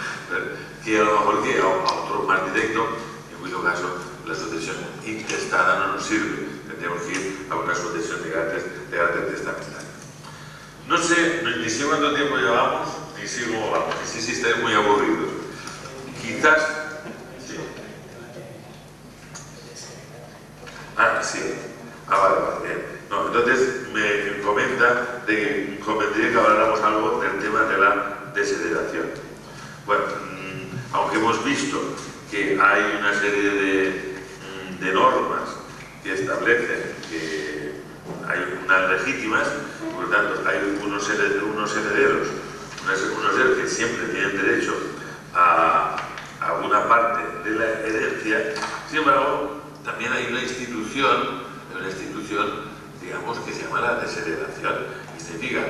Que a lo mejor que a otro más directo, en cuyo caso la sucesión intestada no nos sirve, tendríamos que ir a una sucesión de carácter testamentario. No sé, ni sé cuánto tiempo llevamos, ni sé cómo vamos, ni sé si estáis muy aburridos. Quizás... Sí. Sí. Vale, bien. No, entonces me comenta de que convendría que habláramos algo del tema de la desheredación. Bueno, aunque hemos visto que hay una serie de normas que establecen que hay unas legítimas, por lo tanto hay unos herederos que siempre tienen derecho a una parte de la herencia. Sin embargo, también hay una institución, digamos, que se llama la desheredación, y significa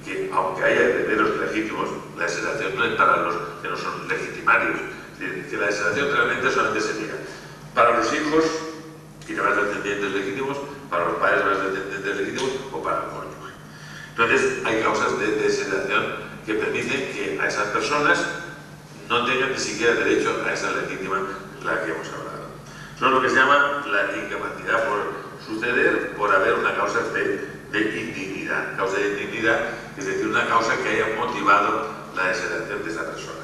que aunque haya herederos legítimos, la desheredación no es para los que no son legitimarios, es decir, que la desheredación realmente solamente sería para los hijos y demás descendientes legítimos, para los padres demás descendientes legítimos o para el cónyuge. Entonces hay causas de desheredación que permiten que a esas personas no tengan ni siquiera derecho a esa legítima de la que hemos hablado. Son lo que se llama la incapacidad por suceder por haber una causa de indignidad. Causa de indignidad, es decir, una causa que haya motivado la desheredación de esa persona.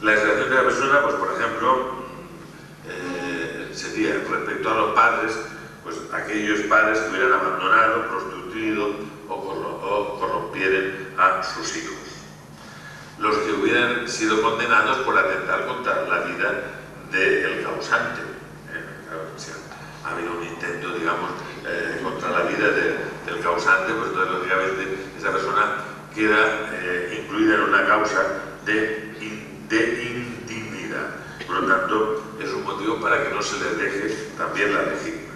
La desheredación de la persona, pues por ejemplo, sería respecto a los padres, pues aquellos padres que hubieran abandonado, prostituido o corrompieren a sus hijos. Los que hubieran sido condenados por atentar contra la vida del causante. Ha habido un intento, digamos, contra la vida del causante, pues entonces lógicamente esa persona queda incluida en una causa de indignidad. Por lo tanto, es un motivo para que no se les deje también la legítima.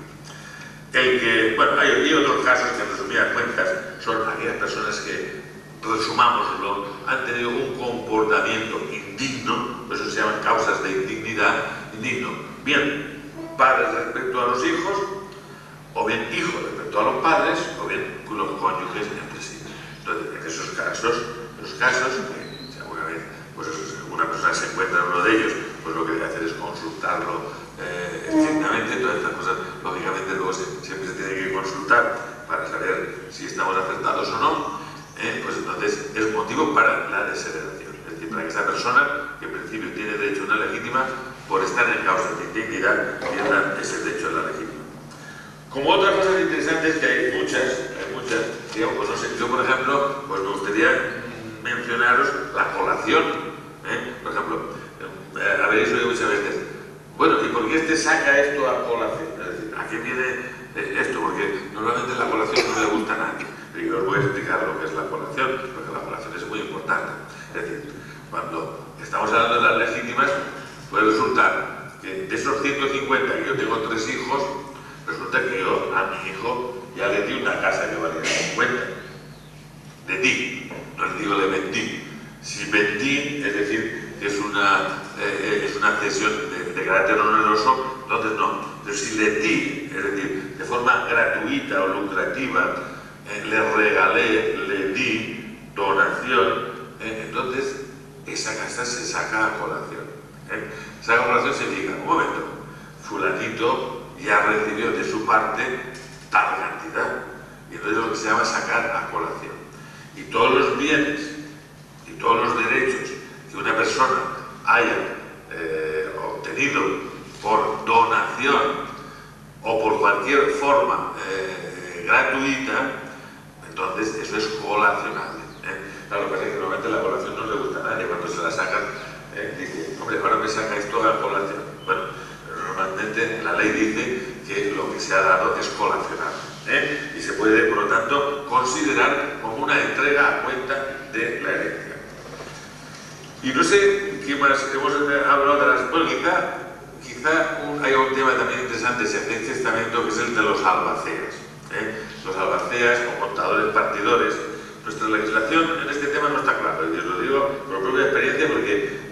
Hay otros casos que en resumidas cuentas son aquellas personas que, resumámoslo, han tenido un comportamiento indigno, por eso se llaman causas de indignidad, indigno. Bien, padres respecto a los hijos, o bien hijos respecto a los padres, o bien los cónyuges entre sí. Entonces, en esos casos, que si alguna vez pues una persona se encuentra en uno de ellos, pues lo que debe hacer es consultarlo estrictamente. Todas estas cosas, lógicamente, luego siempre se tiene que consultar para saber si estamos acertados o no. Pues entonces es motivo para la desheredación. Es decir, para que esa persona, que en principio tiene derecho a una legítima, por estar en causa de indignidad, pierda ese derecho a la legítima. Como otras cosas interesantes, que hay muchas, digamos, pues no sé, yo por ejemplo, pues me gustaría mencionaros la colación. Por ejemplo, habréis oído muchas veces, bueno, ¿y por qué saca esto a colación? Es decir, ¿a qué viene esto, porque normalmente la colación no le gusta a nadie. Y os voy a explicar lo que es la colación, porque la colación es muy importante. Es decir, cuando estamos hablando de las legítimas, puede resultar que de esos 150 que yo tengo 3 hijos, resulta que yo a mi hijo ya le di una casa que valía 50. De ti, no les digo le vendí. Si vendí, es decir, que es una cesión de carácter oneroso, entonces no. Pero si le di, es decir, de forma gratuita o lucrativa, le regalé, le di, donación, entonces esa casa se saca a colación. Saca a colación significa, un momento, fulanito ya recibió de su parte tal cantidad. Y entonces es lo que se llama sacar a colación. Y todos los bienes y todos los derechos que una persona haya obtenido por donación o por cualquier forma gratuita, entonces eso es colacionable. Claro, lo que pasa es que normalmente la colación no le gusta a nadie. Cuando se la sacan, dice, hombre, ahora me saca esto a colación. Bueno, pero normalmente la ley dice que lo que se ha dado es colacionable. Y se puede, por lo tanto, considerar como una entrega a cuenta de la herencia. Y no sé qué más hemos hablado de las... Bueno, quizá hay un tema también interesante, si hacéis testamento, que es el de los albaceas. Los albaceas o contadores partidores. Nuestra legislación en este tema no está clara, y os lo digo por propia experiencia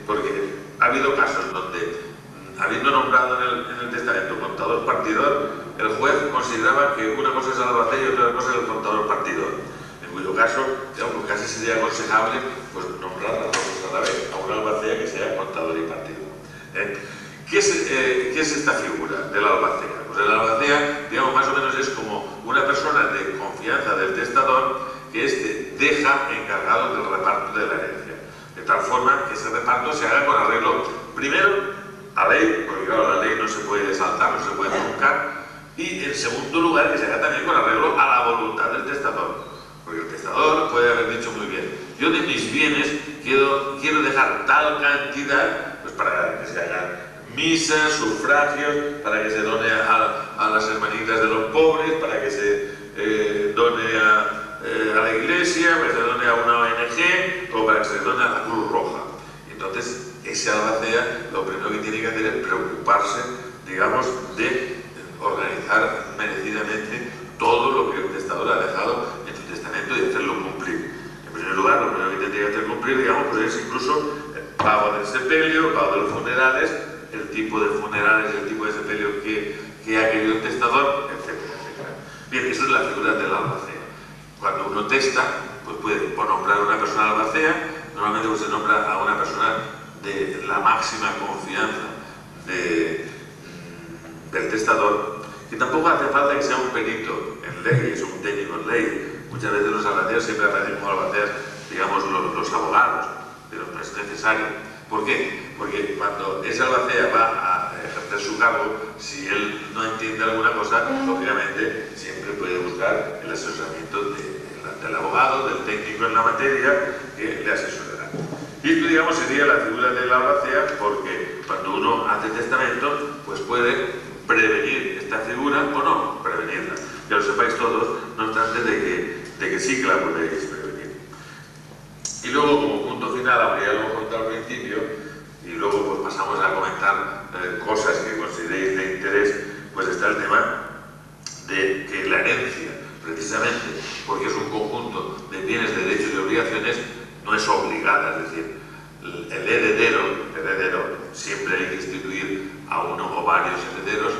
porque ha habido casos donde, habiendo nombrado en el testamento contador partidor, el juez consideraba que una cosa es el albacea y otra cosa es el contador partidor, en cuyo caso, digamos, casi sería aconsejable pues, nombrar las dos cosas a la vez, a un albacea que sea contador y partidor. ¿Qué es esta figura del albacea? Pues el albacea, digamos, más o menos es como una persona de confianza del testador que éste deja encargado del reparto de la herencia, de tal forma que ese reparto se haga con arreglo, primero, a ley, porque claro, la ley no se puede saltar, no se puede truncar, y en segundo lugar, que se haga también con arreglo a la voluntad del testador, porque el testador puede haber dicho muy bien, yo de mis bienes quiero dejar tal cantidad, pues para que se hagan misas, sufragios, para que se done a las hermanitas de los pobres, para que se done a la iglesia, para que se done a una ONG o para que se done a la Cruz Roja. Entonces, ese albacea lo primero que tiene que hacer es preocuparse, digamos, de organizar merecidamente todo lo que el testador ha dejado en su testamento y hacerlo cumplir. En primer lugar, lo primero que tiene que hacer cumplir, digamos, pues es incluso el pago del sepelio, el pago de los funerales, el tipo de funerales, el tipo de sepelio que ha querido el testador, etcétera, etcétera. Bien, eso es la figura del albacea. Cuando uno testa, pues puede nombrar a una persona albacea, normalmente pues se nombra a una persona de la máxima confianza del testador, que tampoco hace falta que sea un perito en leyes o un técnico en ley. Muchas veces los albaceas siempre aparecen como albaceas, digamos, los abogados, pero no es necesario. ¿Por qué? Porque cuando ese albacea va a ejercer su cargo, si él no entiende alguna cosa, lógicamente siempre puede buscar el asesoramiento del abogado, del técnico en la materia, que le asesorará. Y esto, digamos, sería la figura del albacea, porque cuando uno hace testamento, pues puede prevenir esta figura o no prevenirla. Que lo sepáis todos, no obstante de que sí que la podéis prevenir. Y luego, como punto final, aunque ya lo hemos contado al principio, y luego pues pasamos a comentar cosas que consideréis de interés, pues está el tema de que la herencia, precisamente porque es un conjunto de bienes, derechos y obligaciones, no es obligada, es decir, el heredero siempre hay que instituir a uno o varios herederos,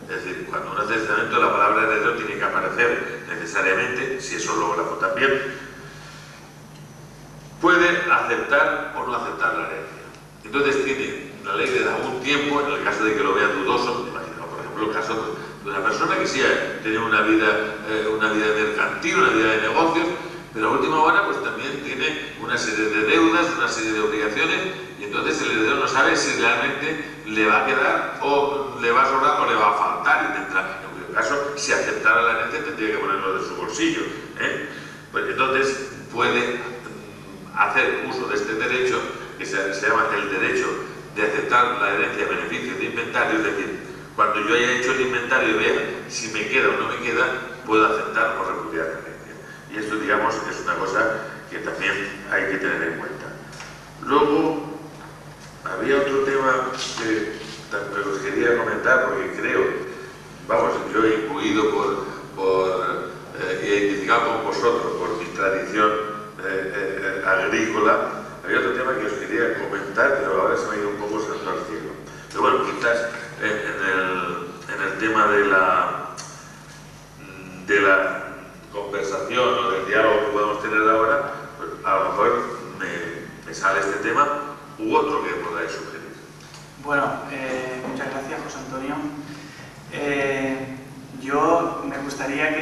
es decir, cuando uno hace testamento la palabra heredero tiene que aparecer necesariamente, si eso lo grabó también, puede aceptar o no aceptar la herencia. Entonces la ley le da un tiempo, en el caso de que lo vea dudoso, imaginamos por ejemplo el caso de una persona que sí tiene una vida mercantil, una vida de negocios, pero a última hora pues también tiene una serie de deudas, una serie de obligaciones, y entonces el heredero no sabe si realmente le va a quedar o le va a sobrar o le va a faltar, y tendrá, en cuyo caso, si aceptara la herencia tendría que ponerlo de su bolsillo. Pues entonces puede hacer uso de este derecho, que se llama el derecho de aceptar la herencia a beneficio de inventario, es decir, Cuando yo haya hecho el inventario y vea si me queda o no me queda, puedo aceptar o repudiar la herencia. Y esto, digamos, es una cosa que también hay que tener en cuenta. Luego, había otro tema que también os quería comentar, porque creo, vamos, yo he influido identificado con vosotros por mi tradición agrícola. Había otro tema que os quería comentar, pero ahora se me ha ido un poco santo al cielo. Pero bueno, quizás en el tema de la conversación o del diálogo que podemos tener ahora, pues a lo mejor me sale este tema u otro que podáis sugerir. Bueno, muchas gracias, José Antonio. Yo me gustaría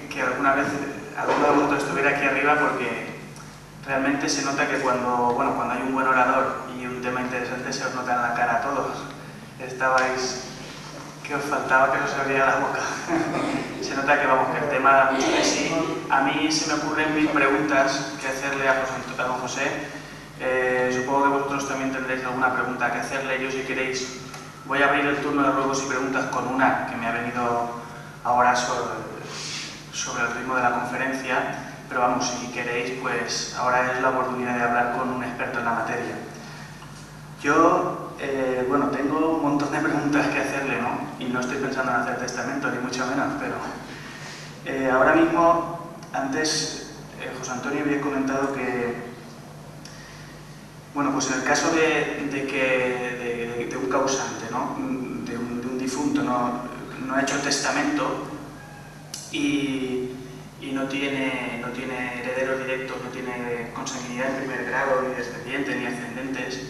que alguna vez alguno de vosotros estuviera aquí arriba, porque realmente se nota que cuando hay un buen orador y un tema interesante, se os nota en la cara a todos. Estabais que os faltaba que os abriera la boca. Se nota que, vamos, que el tema da mucho de sí. A mí se me ocurren 1000 preguntas que hacerle a don José. Supongo que vosotros también tendréis alguna pregunta que hacerle. Yo, si queréis, voy a abrir el turno de ruegos y preguntas con una que me ha venido ahora sobre el ritmo de la conferencia, pero vamos, si queréis, pues ahora es la oportunidad de hablar con un experto en la materia. Yo, bueno, tengo un montón de preguntas que hacerle, ¿no? Y no estoy pensando en hacer testamento, ni mucho menos, pero ahora mismo, antes, José Antonio había comentado que, bueno, pues en el caso de un causante, ¿no? De un difunto, no ha hecho testamento y no tiene herederos directos, no tiene consanguinidad en primer grado, ni descendientes, ni ascendentes.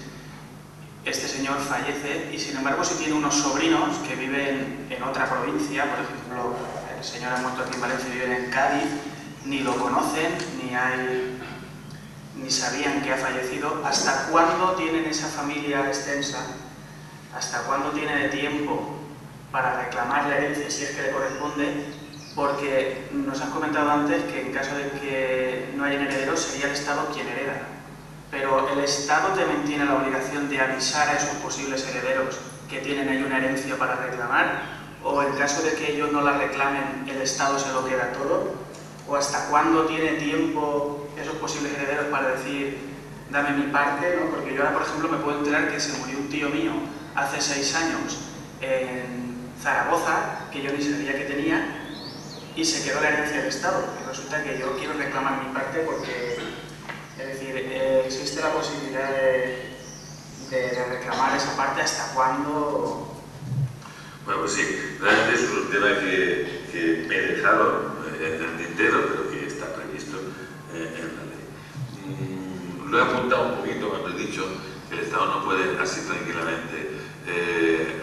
Este señor fallece y, sin embargo, si tiene unos sobrinos que viven en otra provincia, por ejemplo, el señor ha muerto aquí en Valencia y vive en Cádiz, ni lo conocen, ni sabían que ha fallecido. ¿Hasta cuándo tienen esa familia extensa? ¿Hasta cuándo tiene de tiempo para reclamar la herencia, si es que le corresponde? Porque nos han comentado antes que en caso de que no hayan herederos, sería el Estado quien hereda. Pero el Estado también tiene la obligación de avisar a esos posibles herederos que tienen ahí una herencia para reclamar, o en caso de que ellos no la reclamen, el Estado se lo queda todo. ¿O hasta cuándo tiene tiempo esos posibles herederos para decir, dame mi parte, ¿no? Porque yo ahora, por ejemplo, me puedo enterar que se murió un tío mío hace 6 años en Zaragoza, que yo ni sabía que tenía, y se quedó la herencia del Estado. Y resulta que yo quiero reclamar mi parte porque, es decir, existe la posibilidad de reclamar esa parte. ¿Hasta cuándo? Bueno, pues sí, realmente es un tema que me he dejado en el tintero, pero que está previsto en la ley. Lo he apuntado un poquito cuando he dicho que el Estado no puede así tranquilamente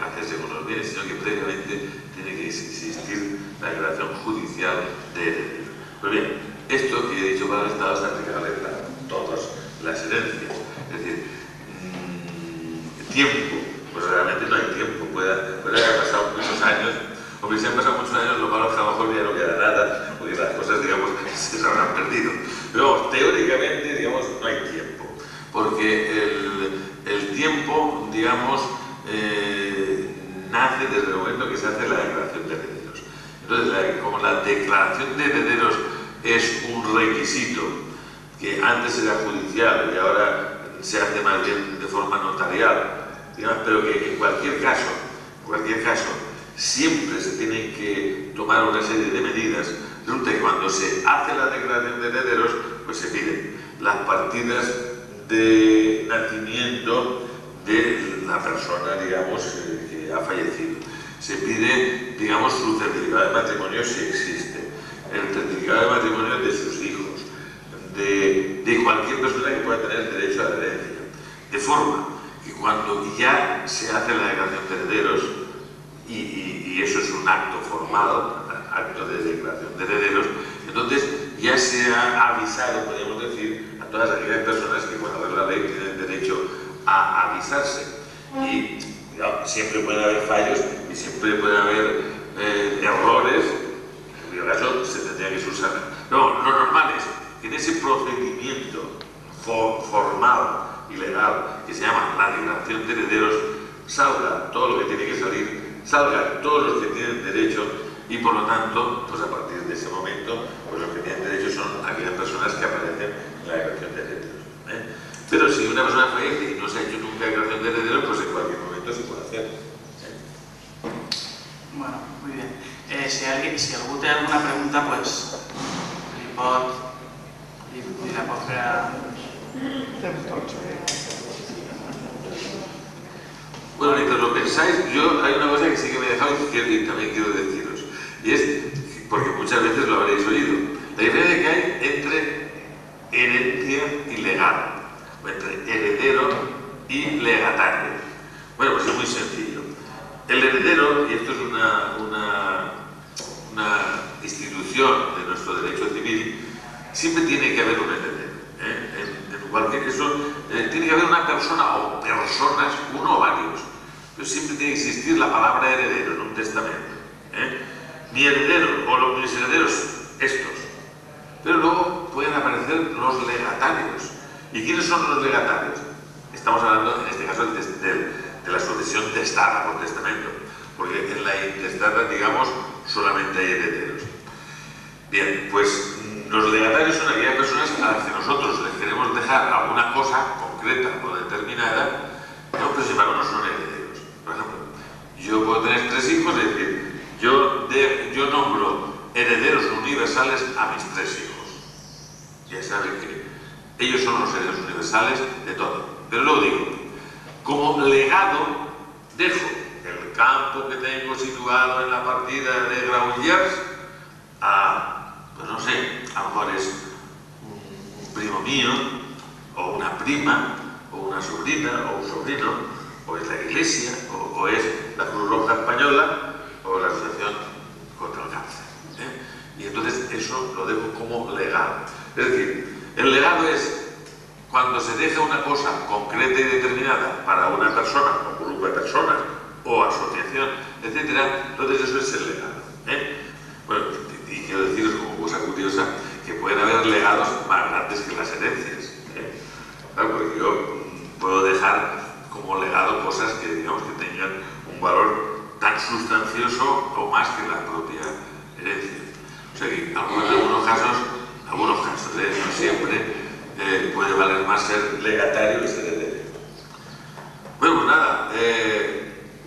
hacerse con los bienes, sino que previamente tiene que existir la declaración judicial de herederos. Pues bien, esto que he dicho para el Estado está aplicable para todas las herencias. Es decir, tiempo, pues realmente no hay tiempo, puede haber pasado muchos años, o que si han pasado muchos años, lo malo es que a lo mejor ya no queda nada, porque las cosas, digamos, se habrán perdido. Pero vamos, teóricamente, digamos, no hay tiempo, porque el tiempo, digamos, nace desde el momento que se hace la declaración de herederos. Entonces, como la declaración de herederos es un requisito que antes era judicial y ahora se hace más bien de forma notarial, digamos, pero que en cualquier caso, siempre se tienen que tomar una serie de medidas. Resulta que cuando se hace la declaración de herederos, pues se piden las partidas de nacimiento de la persona, digamos, que ha fallecido. Se pide, digamos, su certificado de matrimonio si existe, el certificado de matrimonio de sus hijos, de cualquier persona que pueda tener derecho a la herencia. De forma que cuando ya se hace la declaración de herederos, y eso es un acto formal, acto de declaración de herederos, entonces ya se ha avisado, podríamos decir, a todas aquellas personas que, cuando ver la ley, tienen derecho a avisarse. Y siempre pueden haber fallos y siempre pueden haber errores, en cuyo caso se tendría que subsanar. No, lo normal es que en ese procedimiento formal y legal que se llama la declaración de herederos salga todo lo que tiene que salir salgan todos los que tienen derecho y por lo tanto, pues a partir de ese momento, pues los que tienen derecho son aquellas personas que aparecen en la declaración de herederos. Pero si una persona fallece y no se ha hecho nunca declaración de herederos, pues en cualquier momento se puede hacer. Bueno, muy bien. Si algú té alguna pregunta, pues li la pot fer a... Bueno, mientras lo pensáis, hay una cosa que sí que me he dejado y también quiero deciros. Y es, porque muchas veces lo habréis oído, la diferencia que hay entre herencia y legado, o entre heredero y legatario. Bueno, pues es muy sencillo. El heredero, y esto es una institución de nuestro derecho civil, siempre tiene que haber un heredero. En cualquier caso, tiene que haber una persona o personas, uno o varios, pero siempre tiene que existir la palabra heredero en un testamento. Mi heredero o mis herederos, estos. Pero luego pueden aparecer los legatarios. ¿Y quiénes son los legatarios? Estamos hablando, en este caso, de la sucesión testada por testamento, porque en la intestada, digamos, solamente hay herederos. Bien, pues los legatarios son aquellas personas a las que nosotros les queremos dejar alguna cosa concreta o determinada, no, pero sin embargo no son herederos. Por ejemplo, yo puedo tener 3 hijos, es decir, yo nombro herederos universales a mis 3 hijos. Ya saben que ellos son los herederos universales de todo. Pero luego digo, como legado, dejo el campo que tengo situado en la partida de Granollers a, pues no sé, a lo mejor es un primo mío, o una prima, o una sobrina, o un sobrino, o es la iglesia, o es la Cruz Roja Española, o la Asociación contra el Cáncer. Y entonces eso lo dejo como legado. Es decir, el legado es cuando se deja una cosa concreta y determinada para una persona, o grupo de personas, o asociación, etc., entonces eso es el legado. Bueno, y quiero deciros como cosa curiosa que pueden haber legados más grandes que las herencias. Claro, porque yo puedo dejar como legado cosas que, digamos, que tengan un valor tan sustancioso o más que la propia herencia. O sea que en algunos casos, no siempre, puede valer más ser legatario que ser heredero. Bueno, pues nada,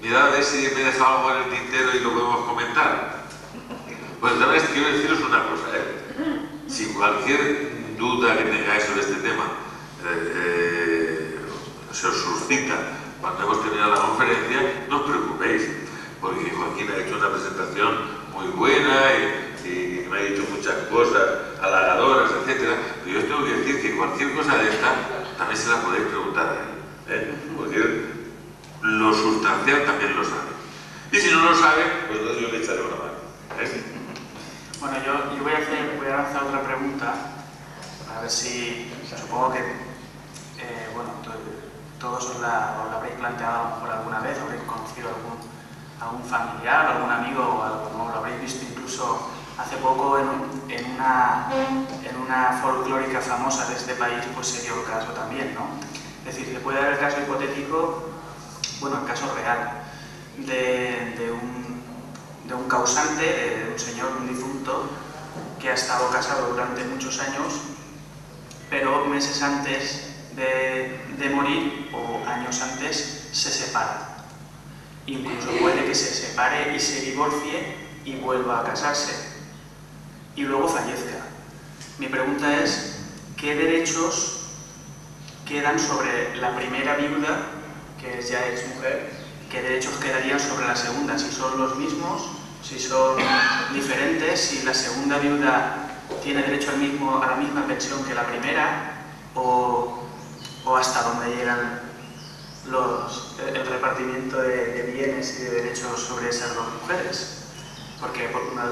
mirad a ver si me he dejado algo en el tintero y lo podemos comentar. Pues también quiero deciros una cosa, si cualquier duda que tengáis sobre este tema se os suscita cuando hemos terminado la conferencia, no os preocupéis, porque Joaquín ha hecho una presentación muy buena y me ha dicho muchas cosas halagadoras, etc. Pero yo os tengo que decir que cualquier cosa de esta también se la podéis preguntar a él, porque lo sustancial también lo sabe. Y si no lo sabe, pues entonces yo le echaré una mano. Bueno, yo voy a lanzar otra pregunta, a ver si, supongo que, bueno, todos os la habréis planteado a lo mejor alguna vez, habréis conocido algún familiar, algún amigo, o algo, lo habréis visto incluso hace poco en una folclórica famosa de este país, pues se dio el caso también, ¿no? Es decir, se puede dar el caso hipotético, bueno, el caso real, de un causante, de un señor, un difunto, que ha estado casado durante muchos años, pero meses antes de morir o años antes se separa. Incluso puede que se separe y se divorcie y vuelva a casarse y luego fallezca. Mi pregunta es, ¿qué derechos quedan sobre la primera viuda, que es ya exmujer? ¿Qué derechos quedarían sobre la segunda? Si son los mismos, si son diferentes, si la segunda viuda tiene derecho a la misma pensión que la primera, o hasta dónde llegan el repartimiento de bienes y de derechos sobre esas dos mujeres. Porque uno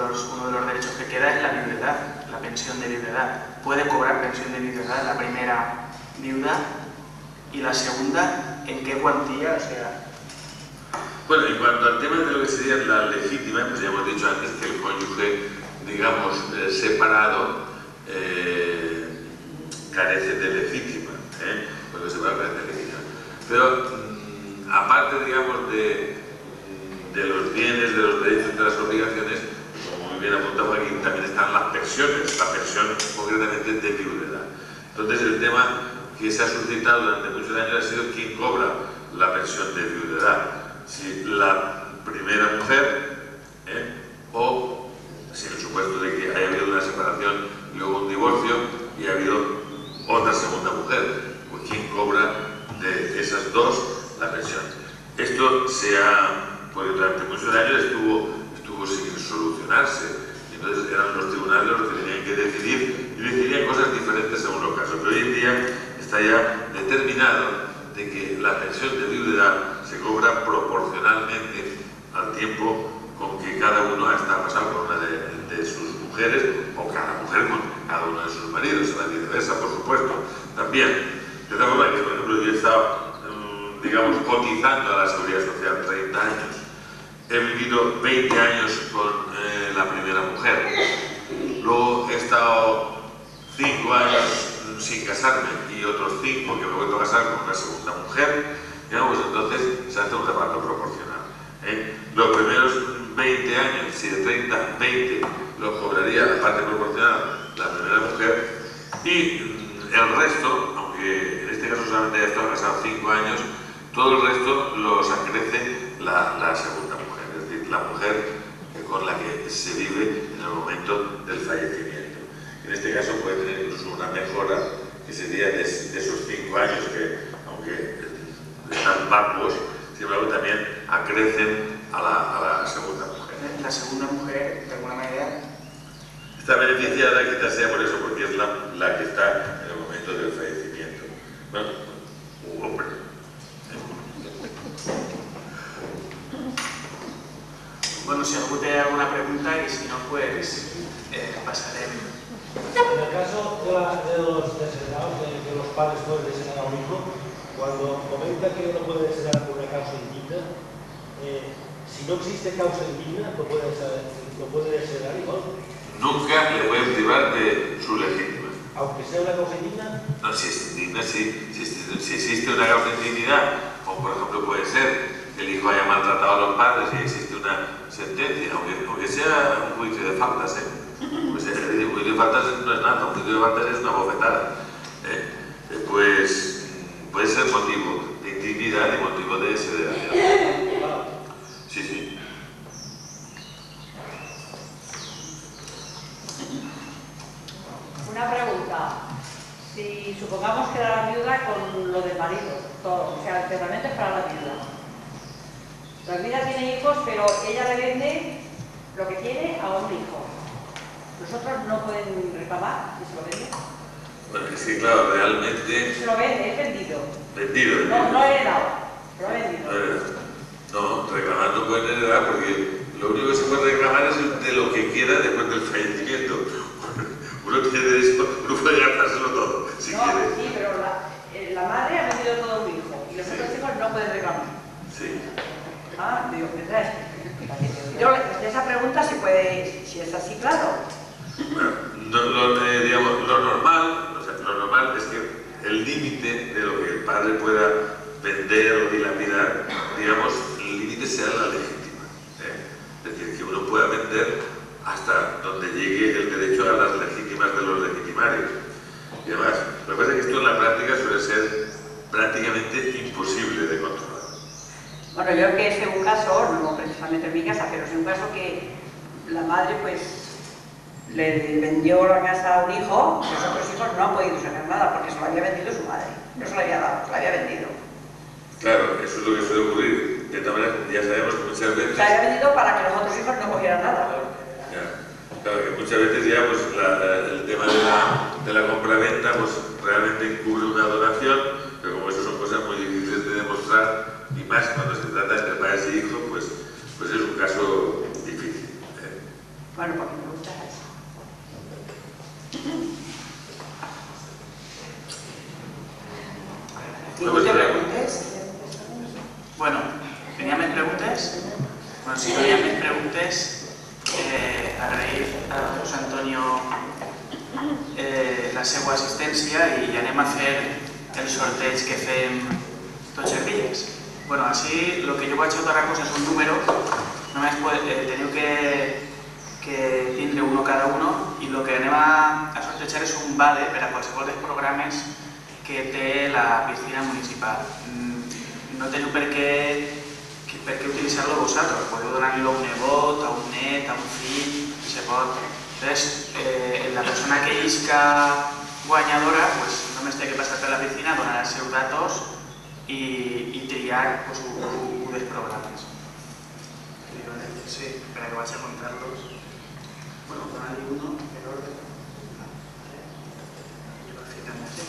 de los derechos que queda es la viudedad, la pensión de viudedad. Puede cobrar pensión de viudedad la primera viuda, y la segunda, ¿en qué cuantía? O sea... Bueno, en cuanto al tema de lo que sería la legítima, pues ya hemos dicho antes que el cónyuge, digamos, separado, carece de legítima, porque separado carece de legítima. Pero aparte, digamos, de los bienes pensiones, la pensión concretamente de viudedad. Entonces el tema que se ha suscitado durante muchos años ha sido quién cobra la pensión de viudedad, si la primera mujer o si en el supuesto de que haya habido una separación y luego un divorcio y ha habido otra segunda mujer, pues quién cobra de esas dos la pensión. Esto porque durante muchos años estuvo sin solucionarse. Entonces eran los tribunales los que tenían que decidir y decidían cosas diferentes según los casos. Pero hoy en día está ya determinado de que la pensión de viudedad se cobra proporcionalmente al tiempo con que cada uno ha estado casado con una de sus mujeres o cada mujer con cada uno de sus maridos, y viceversa, por supuesto, también. De tal forma que, por ejemplo, yo he estado, digamos, cotizando a la Seguridad Social 30 años. He vivido 20 años con la primera mujer. Luego he estado 5 años sin casarme y otros 5 que me he vuelto a casar con una segunda mujer. Digamos, entonces se hace un reparto proporcional. Los primeros 20 años, si de 30, 20 lo cobraría la parte proporcional la primera mujer y el resto, aunque en este caso solamente haya estado casado 5 años, todo el resto los acrece la segunda mujer, es decir, la mujer con la que se vive en el momento del fallecimiento. En este caso puede tener incluso una mejora que sería de esos 5 años que, aunque están vacuos, sin embargo también acrecen a la segunda mujer. La segunda mujer, de alguna manera, está beneficiada, quizás sea por eso, porque es la que está en el momento del fallecimiento. Bueno, hombre. Bueno, si algú té alguna pregunta y si no, pues pasarem. En el caso de los desheredados, de los padres pueden desheredar a un hijo, cuando comenta que no puede desheredar por una causa indigna, si no existe causa indigna, no puede desheredar igual. Nunca le pueden privar de su legítima. Aunque sea una causa indigna. No, si es indigna, sí. Si existe una causa de indignidad, como por ejemplo puede ser que el hijo haya maltratado a los padres y existe una sentencia, aunque sea un juicio de faltas, pues el juicio de faltas no es nada, un juicio de faltas es una bofetada, pues puede ser motivo de indignidad y motivo de desheredación. Sí, sí. Una pregunta. Si supongamos que era la viuda con lo del marido, todo, o sea, el testamento es para la viuda. La viuda tiene hijos, pero ella le vende lo que tiene a un hijo. ¿Los otros no pueden reclamar si se lo vende? Bueno, es que claro, realmente... Se lo vende, es vendido. Vendido. No heredado, lo ha vendido. No, reclamar no pueden heredar porque lo único que se puede reclamar es de lo que queda después del fallecimiento. Uno tiene derecho, uno puede gastárselo todo, si quiere. Sí, pero la madre ha vendido todo un hijo y los otros hijos no pueden reclamar. Sí. Ah, digo, ¿verdad? Yo, esa pregunta se puede, si es así, claro. Bueno, digamos, lo normal es que el límite de lo que el padre pueda vender o dilapidar, digamos, el límite sea la legítima. Es decir, que uno pueda vender hasta donde llegue el derecho a las legítimas de los legitimarios. Y además, lo que pasa es que esto en la práctica suele ser prácticamente imposible de controlar. Bueno, yo que sé un caso, no precisamente en mi casa, pero sé un caso que la madre pues le vendió la casa a un hijo, los otros hijos no han podido sacar nada porque se lo había vendido su madre, no se lo había dado, se lo había vendido. Claro, eso es lo que suele ocurrir. De esta manera, ya sabemos que muchas veces... Se había vendido para que los otros hijos no cogieran nada. Claro, que muchas veces ya pues, el tema de la compra-venta pues, realmente encubre una donación, pero como eso son cosas muy difíciles de demostrar, y más cuando se trata entre padres y hijos, pues es un caso difícil. Bueno, porque me gusta eso. ¿Te preguntes? Bueno, tenia més preguntes? Bueno, si no hi ha més preguntes, agrair a José Antonio la seva assistència i anem a fer el sorteig que fem tots els dies. Bueno, així, el que jo vaig a otorgar és un número, només teniu que tindre uno cada uno, i el que anem a sortejar és un vale per a qualsevol dels programes que té la piscina municipal. No teniu per què utilitzar-lo vosaltres, podeu donar-lo a un nebot, a un net, a un fill, se pot. Entonces, la persona que isca guanyadora només té que passar per la piscina, donar els seus datos i triar un dels programes. Sí, per a que vaig a contar-los. Bueno, donar-li uno per ordre. I lo fiquen aquí.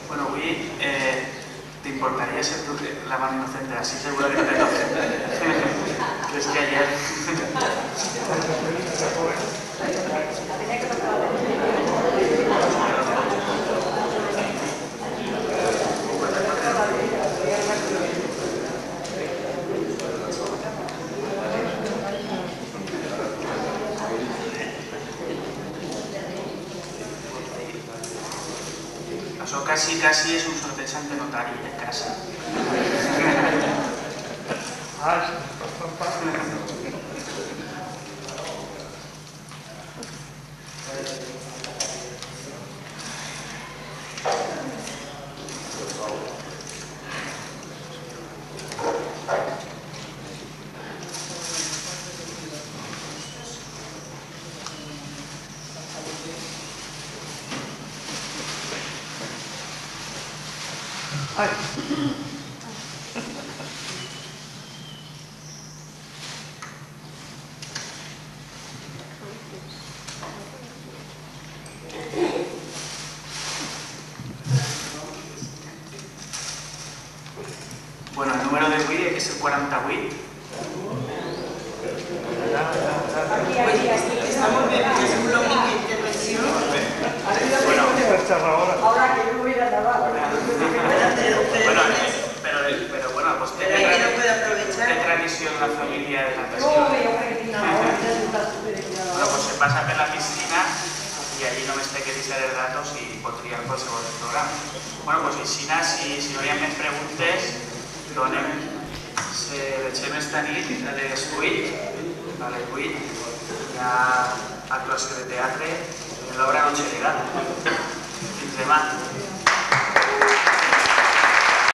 Bueno, avui t'importaria ser tu la mano inocente, así seguro que no te toque. Que es que ayer... Això quasi és un sorteig ante notari de casa. Bueno, el número de Wii es el 48. Estamos viendo que es una única intervención. Bueno, Ahora que yo me voy a grabar. pero bueno, pues Pero ahí no puede aprovechar. ¿qué tradición la familia de la No, pasión? yo creo que tiene una hora, Bueno, pues se pasa per la piscina i allí només té que deixar els datos i pot triar qualsevol del programa. Bueno, doncs així, si no hi ha més preguntes, donem. Deixem esta nit a les 8. A les 8 hi ha actuació de teatre en l'obra Noche de Gato. Fins demà.